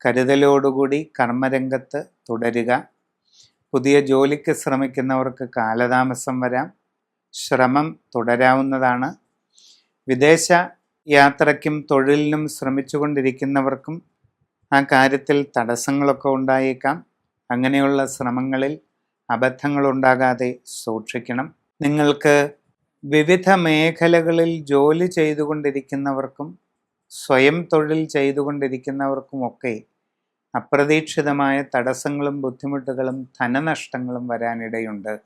Speaker 1: കരുതലോടുകൂടി കർമ്മരംഗത്ത് തുടരുക. പുതിയ ജോലിക്ക് ശ്രമിക്കുന്നവർക്ക് കാലതാമസം വരാം. ശ്രമം തുടരാവുന്നതാണ്. വിദേശ യാത്രയ്ക്കും തൊഴിലിനും ശ്രമിച്ചുകൊണ്ടിരിക്കുന്നവർക്കും ആ കാര്യത്തിൽ തടസ്സങ്ങളൊക്കെ ഉണ്ടായേക്കാം. അങ്ങനെയുള്ള ശ്രമങ്ങളിൽ അബദ്ധങ്ങളുണ്ടാകാതെ സൂക്ഷിക്കണം. നിങ്ങൾക്ക് വിവിധ മേഖലകളിൽ ജോലി ചെയ്തുകൊണ്ടിരിക്കുന്നവർക്കും സ്വയം തൊഴിൽ ചെയ്തുകൊണ്ടിരിക്കുന്നവർക്കുമൊക്കെ അപ്രതീക്ഷിതമായ തടസ്സങ്ങളും ബുദ്ധിമുട്ടുകളും ധനനഷ്ടങ്ങളും വരാനിടയുണ്ട്.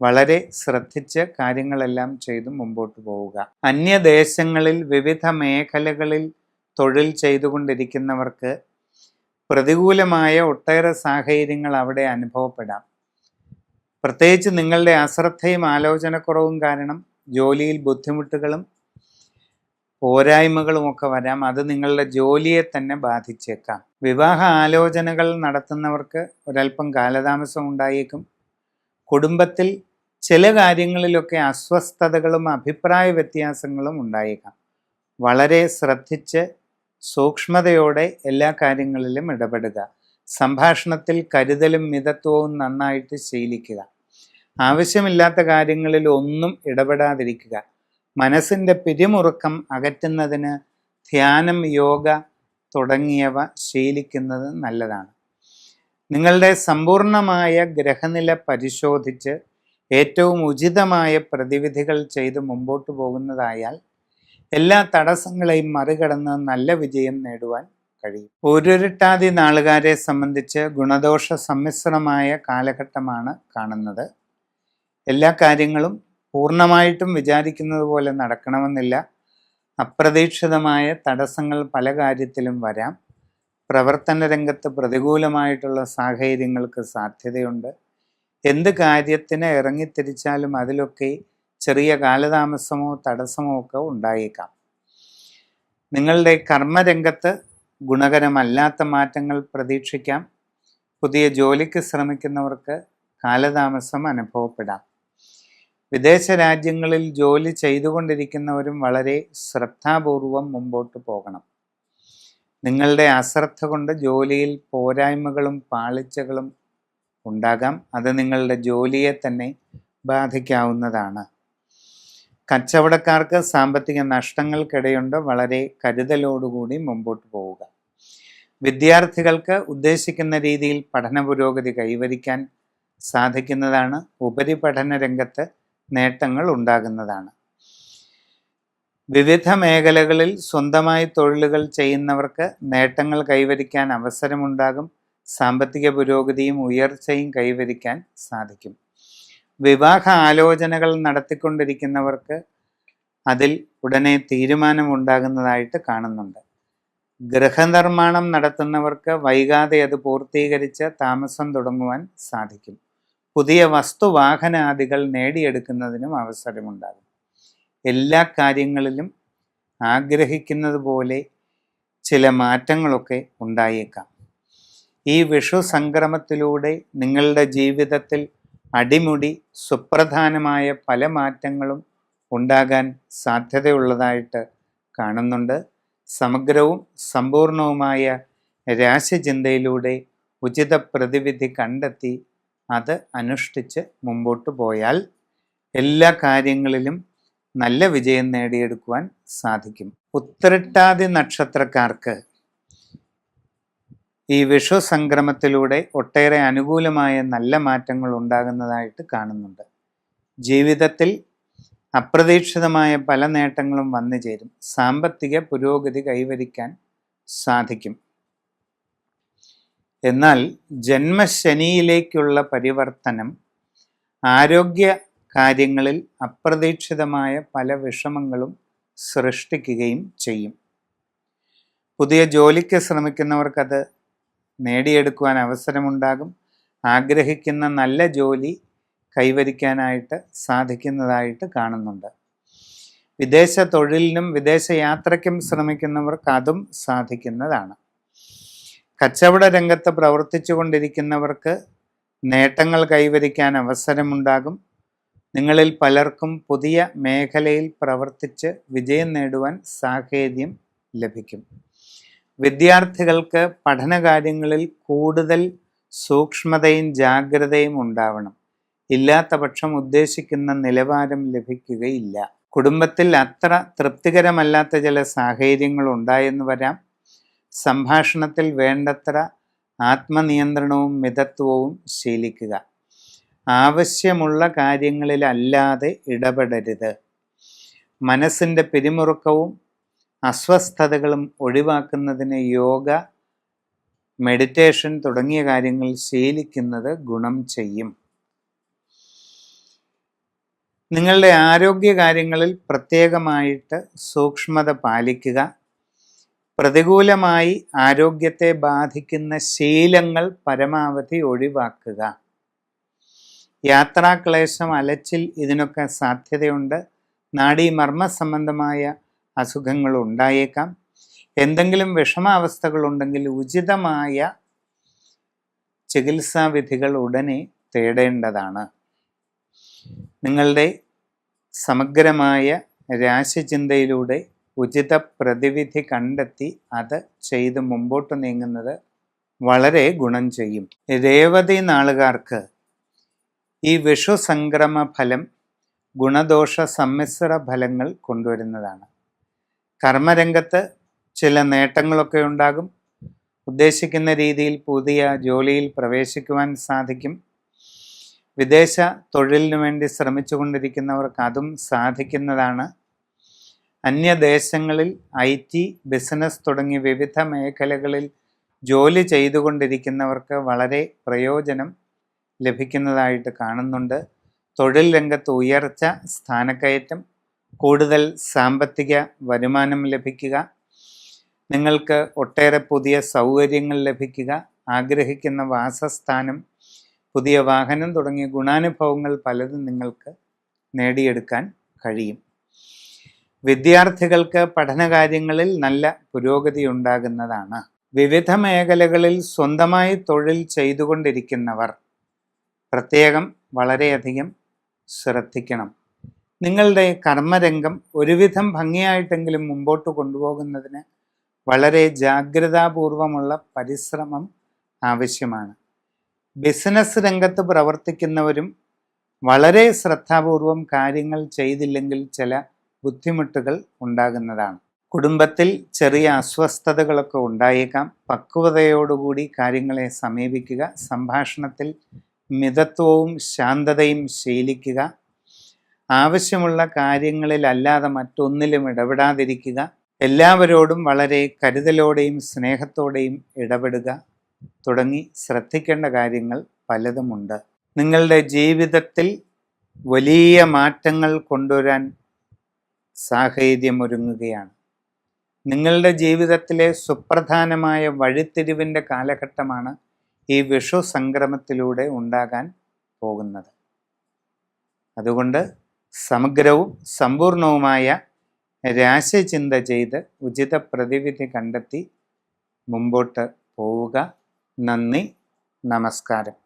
Speaker 1: വളരെ ശ്രദ്ധിച്ച് കാര്യങ്ങളെല്ലാം ചെയ്ത് മുമ്പോട്ട് പോവുക. അന്യദേശങ്ങളിൽ വിവിധ മേഖലകളിൽ തൊഴിൽ ചെയ്തുകൊണ്ടിരിക്കുന്നവർക്ക് പ്രതികൂലമായ ഒട്ടേറെ സാഹചര്യങ്ങൾ അവിടെ അനുഭവപ്പെടാം. പ്രത്യേകിച്ച് നിങ്ങളുടെ അശ്രദ്ധയും ആലോചനക്കുറവും കാരണം ജോലിയിൽ ബുദ്ധിമുട്ടുകളും പോരായ്മകളുമൊക്കെ വരാം. അത് നിങ്ങളുടെ ജോലിയെ തന്നെ ബാധിച്ചേക്കാം. വിവാഹ ആലോചനകൾ നടത്തുന്നവർക്ക് ഒരല്പം കാലതാമസം ഉണ്ടായേക്കും. കുടുംബത്തിൽ ചില കാര്യങ്ങളിലൊക്കെ അസ്വസ്ഥതകളും അഭിപ്രായ വ്യത്യാസങ്ങളും ഉണ്ടായേക്കാം. വളരെ ശ്രദ്ധിച്ച് സൂക്ഷ്മതയോടെ എല്ലാ കാര്യങ്ങളിലും ഇടപെടുക. സംഭാഷണത്തിൽ കരുതലും മിതത്വവും നന്നായിട്ട് ശീലിക്കുക. ആവശ്യമില്ലാത്ത കാര്യങ്ങളിൽ ഒന്നും ഇടപെടാതിരിക്കുക. മനസ്സിൻ്റെ പിരിമുറുക്കം അകറ്റുന്നതിന് ധ്യാനം, യോഗ തുടങ്ങിയവ ശീലിക്കുന്നത് നല്ലതാണ്. നിങ്ങളുടെ സമ്പൂർണമായ ഗ്രഹനില പരിശോധിച്ച് ഏറ്റവും ഉചിതമായ പ്രതിവിധികൾ ചെയ്ത് മുമ്പോട്ട് പോകുന്നതായാൽ എല്ലാ തടസ്സങ്ങളെയും മറികടന്ന് നല്ല വിജയം നേടുവാൻ കഴിയും. ഉരുട്ടാതി നാളുകാരെ സംബന്ധിച്ച് ഗുണദോഷ സമ്മിശ്രമായ കാലഘട്ടമാണ് കാണുന്നത്. എല്ലാ കാര്യങ്ങളും പൂർണ്ണമായിട്ടും വിചാരിക്കുന്നത് പോലെ നടക്കണമെന്നില്ല. അപ്രതീക്ഷിതമായ തടസ്സങ്ങൾ പല കാര്യത്തിലും വരാം. പ്രവർത്തന രംഗത്ത് പ്രതികൂലമായിട്ടുള്ള സാഹചര്യങ്ങൾക്ക് സാധ്യതയുണ്ട്. എന്ത് കാര്യത്തിന് ഇറങ്ങിത്തിരിച്ചാലും അതിലൊക്കെ ചെറിയ കാലതാമസമോ തടസ്സമോ ഒക്കെ ഉണ്ടായേക്കാം. നിങ്ങളുടെ കർമ്മരംഗത്ത് ഗുണകരമല്ലാത്ത മാറ്റങ്ങൾ പ്രതീക്ഷിക്കാം. പുതിയ ജോലിക്ക് ശ്രമിക്കുന്നവർക്ക് കാലതാമസം അനുഭവപ്പെടാം. വിദേശ രാജ്യങ്ങളിൽ ജോലി ചെയ്തുകൊണ്ടിരിക്കുന്നവരും വളരെ ശ്രദ്ധാപൂർവം മുമ്പോട്ട് പോകണം. നിങ്ങളുടെ അശ്രദ്ധ കൊണ്ട് ജോലിയിൽ പോരായ്മകളും പാളിച്ചകളും ഉണ്ടാകാം. അത് നിങ്ങളുടെ ജോലിയെ തന്നെ ബാധിക്കാവുന്നതാണ്. കച്ചവടക്കാർക്ക് സാമ്പത്തിക നഷ്ടങ്ങൾക്കിടയുണ്ട്. വളരെ കരുതലോടുകൂടി മുമ്പോട്ട് പോവുക. വിദ്യാർത്ഥികൾക്ക് ഉദ്ദേശിക്കുന്ന രീതിയിൽ പഠന പുരോഗതി കൈവരിക്കാൻ സാധിക്കുന്നതാണ്. ഉപരിപഠന രംഗത്ത് നേട്ടങ്ങൾ ഉണ്ടാകുന്നതാണ്. വിവിധ മേഖലകളിൽ സ്വന്തമായി തൊഴിലുകൾ ചെയ്യുന്നവർക്ക് നേട്ടങ്ങൾ കൈവരിക്കാൻ അവസരമുണ്ടാകും. സാമ്പത്തിക പുരോഗതിയും ഉയർച്ചയും കൈവരിക്കാൻ സാധിക്കും. വിവാഹ ആലോചനകൾ നടത്തിക്കൊണ്ടിരിക്കുന്നവർക്ക് അതിൽ ഉടനെ തീരുമാനമുണ്ടാകുന്നതായിട്ട് കാണുന്നുണ്ട്. ഗൃഹനിർമ്മാണം നടത്തുന്നവർക്ക് വൈകാതെ അത് പൂർത്തീകരിച്ച് താമസം തുടങ്ങുവാൻ സാധിക്കും. പുതിയ വസ്തുവാഹനാദികൾ നേടിയെടുക്കുന്നതിനും അവസരമുണ്ടാകും. എല്ലാ കാര്യങ്ങളിലും ആഗ്രഹിക്കുന്നത് പോലെ ചില മാറ്റങ്ങളൊക്കെ ഉണ്ടായേക്കാം. ഈ വിഷു സംക്രമത്തിലൂടെ നിങ്ങളുടെ ജീവിതത്തിൽ അടിമുടി സുപ്രധാനമായ പല മാറ്റങ്ങളും ഉണ്ടാകാൻ സാധ്യതയുള്ളതായിട്ട് കാണുന്നുണ്ട്. സമഗ്രവും സമ്പൂർണവുമായ രാശിചിന്തയിലൂടെ ഉചിത പ്രതിവിധി കണ്ടെത്തി അത് അനുഷ്ഠിച്ച് മുമ്പോട്ട് പോയാൽ എല്ലാ കാര്യങ്ങളിലും നല്ല വിജയം നേടിയെടുക്കുവാൻ സാധിക്കും. ഉത്രട്ടാതി നക്ഷത്രക്കാർക്ക് ഈ വിഷു സംക്രമത്തിലൂടെ ഒട്ടേറെ അനുകൂലമായ നല്ല മാറ്റങ്ങൾ ഉണ്ടാകുന്നതായിട്ട് കാണുന്നുണ്ട്. ജീവിതത്തിൽ അപ്രതീക്ഷിതമായ പല നേട്ടങ്ങളും വന്നു ചേരും. സാമ്പത്തിക പുരോഗതി കൈവരിക്കാൻ സാധിക്കും. എന്നാൽ ജന്മശനിയിലേക്കുള്ള പരിവർത്തനം ആരോഗ്യ കാര്യങ്ങളിൽ അപ്രതീക്ഷിതമായ പല വിഷമങ്ങളും സൃഷ്ടിക്കുകയും ചെയ്യും. പുതിയ ജോലിക്ക് ശ്രമിക്കുന്നവർക്കത് നേടിയെടുക്കുവാൻ അവസരമുണ്ടാകും. ആഗ്രഹിക്കുന്ന നല്ല ജോലി കൈവരിക്കാനായിട്ട് സാധിക്കുന്നതായിട്ട് കാണുന്നുണ്ട്. വിദേശ തൊഴിലിനും വിദേശ യാത്രയ്ക്കും ശ്രമിക്കുന്നവർക്ക് അതും സാധിക്കുന്നതാണ്. കച്ചവട രംഗത്ത് പ്രവർത്തിച്ചു കൊണ്ടിരിക്കുന്നവർക്ക് നേട്ടങ്ങൾ കൈവരിക്കാൻ അവസരമുണ്ടാകും. നിങ്ങളിൽ പലർക്കും പുതിയ മേഖലയിൽ പ്രവർത്തിച്ച് വിജയം നേടുവാൻ സാഹചര്യം ലഭിക്കും. വിദ്യാർത്ഥികൾക്ക് പഠനകാര്യങ്ങളിൽ കൂടുതൽ സൂക്ഷ്മതയും ജാഗ്രതയും ഉണ്ടാവണം. ഇല്ലാത്ത പക്ഷം ഉദ്ദേശിക്കുന്ന നിലവാരം ലഭിക്കുകയില്ല. കുടുംബത്തിൽ അത്ര തൃപ്തികരമല്ലാത്ത ചില സാഹചര്യങ്ങൾ ഉണ്ടായെന്ന് വരാം. സംഭാഷണത്തിൽ വേണ്ടത്ര ആത്മനിയന്ത്രണവും മിതത്വവും ശീലിക്കുക. ആവശ്യമുള്ള കാര്യങ്ങളിലല്ലാതെ ഇടപെടരുത്. മനസ്സിൻ്റെ പിരിമുറുക്കവും അസ്വസ്ഥതകളും ഒഴിവാക്കുന്നതിന് യോഗ, മെഡിറ്റേഷൻ തുടങ്ങിയ കാര്യങ്ങൾ ശീലിക്കുന്നത് ഗുണം ചെയ്യും. നിങ്ങളുടെ ആരോഗ്യ കാര്യങ്ങളിൽ പ്രത്യേകമായിട്ട് സൂക്ഷ്മത പാലിക്കുക. പ്രതികൂലമായി ആരോഗ്യത്തെ ബാധിക്കുന്ന ശീലങ്ങൾ പരമാവധി ഒഴിവാക്കുക. യാത്രാക്ലേശം, അലച്ചിൽ ഇതിനൊക്കെ സാധ്യതയുണ്ട്. നാഡീമർമ്മ സംബന്ധമായ അസുഖങ്ങൾ ഉണ്ടായേക്കാം. എന്തെങ്കിലും വിഷമാവസ്ഥകളുണ്ടെങ്കിൽ ഉചിതമായ ചികിത്സാവിധികൾ ഉടനെ തേടേണ്ടതാണ്. നിങ്ങളുടെ സമഗ്രമായ രാശിചിന്തയിലൂടെ ഉചിത പ്രതിവിധി കണ്ടെത്തി അത് ചെയ്ത് മുമ്പോട്ട് നീങ്ങുന്നത് വളരെ ഗുണം ചെയ്യും. രേവതി നാളുകാർക്ക് ഈ വിഷു സംക്രമ ഫലം ഗുണദോഷ സമ്മിശ്ര ഫലങ്ങൾ കൊണ്ടുവരുന്നതാണ്. കർമ്മരംഗത്ത് ചില നേട്ടങ്ങളൊക്കെ ഉണ്ടാകും. ഉദ്ദേശിക്കുന്ന രീതിയിൽ പുതിയ ജോലിയിൽ പ്രവേശിക്കുവാൻ സാധിക്കും. വിദേശ തൊഴിലിനു വേണ്ടി ശ്രമിച്ചു കൊണ്ടിരിക്കുന്നവർക്ക് അതും സാധിക്കുന്നതാണ്. അന്യദേശങ്ങളിൽ IT, ബിസിനസ് തുടങ്ങി വിവിധ മേഖലകളിൽ ജോലി ചെയ്തുകൊണ്ടിരിക്കുന്നവർക്ക് വളരെ പ്രയോജനം ലഭിക്കുന്നതായിട്ട് കാണുന്നുണ്ട്. തൊഴിൽ രംഗത്ത് ഉയർച്ച, സ്ഥാനക്കയറ്റം, കൂടുതൽ സാമ്പത്തിക വരുമാനം ലഭിക്കുക, നിങ്ങൾക്ക് ഒട്ടേറെ പുതിയ സൗകര്യങ്ങൾ ലഭിക്കുക, ആഗ്രഹിക്കുന്ന വാസസ്ഥാനം, പുതിയ വാഹനം തുടങ്ങിയ ഗുണാനുഭവങ്ങൾ പലതും നിങ്ങൾക്ക് നേടിയെടുക്കാൻ കഴിയും. വിദ്യാർത്ഥികൾക്ക് പഠനകാര്യങ്ങളിൽ നല്ല പുരോഗതി ഉണ്ടാകുന്നതാണ്. വിവിധ മേഖലകളിൽ സ്വന്തമായി തൊഴിൽ ചെയ്തുകൊണ്ടിരിക്കുന്നവർ പ്രത്യേകം വളരെയധികം ശ്രദ്ധിക്കണം. നിങ്ങളുടെ കർമ്മരംഗം ഒരുവിധം ഭംഗിയായിട്ടെങ്കിലും മുമ്പോട്ട് കൊണ്ടുപോകുന്നതിന് വളരെ ജാഗ്രതാപൂർവമുള്ള പരിശ്രമം ആവശ്യമാണ്. ബിസിനസ് രംഗത്ത് പ്രവർത്തിക്കുന്നവരും വളരെ ശ്രദ്ധാപൂർവം കാര്യങ്ങൾ ചെയ്തില്ലെങ്കിൽ ചില ബുദ്ധിമുട്ടുകൾ ഉണ്ടാകുന്നതാണ്. കുടുംബത്തിൽ ചെറിയ അസ്വസ്ഥതകളൊക്കെ ഉണ്ടായേക്കാം. പക്വതയോടുകൂടി കാര്യങ്ങളെ സമീപിക്കുക. സംഭാഷണത്തിൽ മിതത്വവും ശാന്തതയും ശീലിക്കുക. ആവശ്യമുള്ള കാര്യങ്ങളിലല്ലാതെ മറ്റൊന്നിലും ഇടപെടാതിരിക്കുക. എല്ലാവരോടും വളരെ കരുതലോടെയും സ്നേഹത്തോടെയും ഇടപെടുക തുടങ്ങി ശ്രദ്ധിക്കേണ്ട കാര്യങ്ങൾ പലതുമുണ്ട്. നിങ്ങളുടെ ജീവിതത്തിൽ വലിയ മാറ്റങ്ങൾ കൊണ്ടുവരാൻ സാഹചര്യമൊരുങ്ങുകയാണ്. നിങ്ങളുടെ ജീവിതത്തിലെ സുപ്രധാനമായ വഴിത്തിരിവിൻ്റെ കാലഘട്ടമാണ് ഈ വിഷു സംക്രമത്തിലൂടെ ഉണ്ടാകാൻ പോകുന്നത്. അതുകൊണ്ട് സമഗ്രവും സമ്പൂർണവുമായ രാശിചിന്ത ചെയ്ത് ഉചിത പ്രതിവിധി കണ്ടെത്തി മുമ്പോട്ട് പോവുക. നന്ദി, നമസ്കാരം.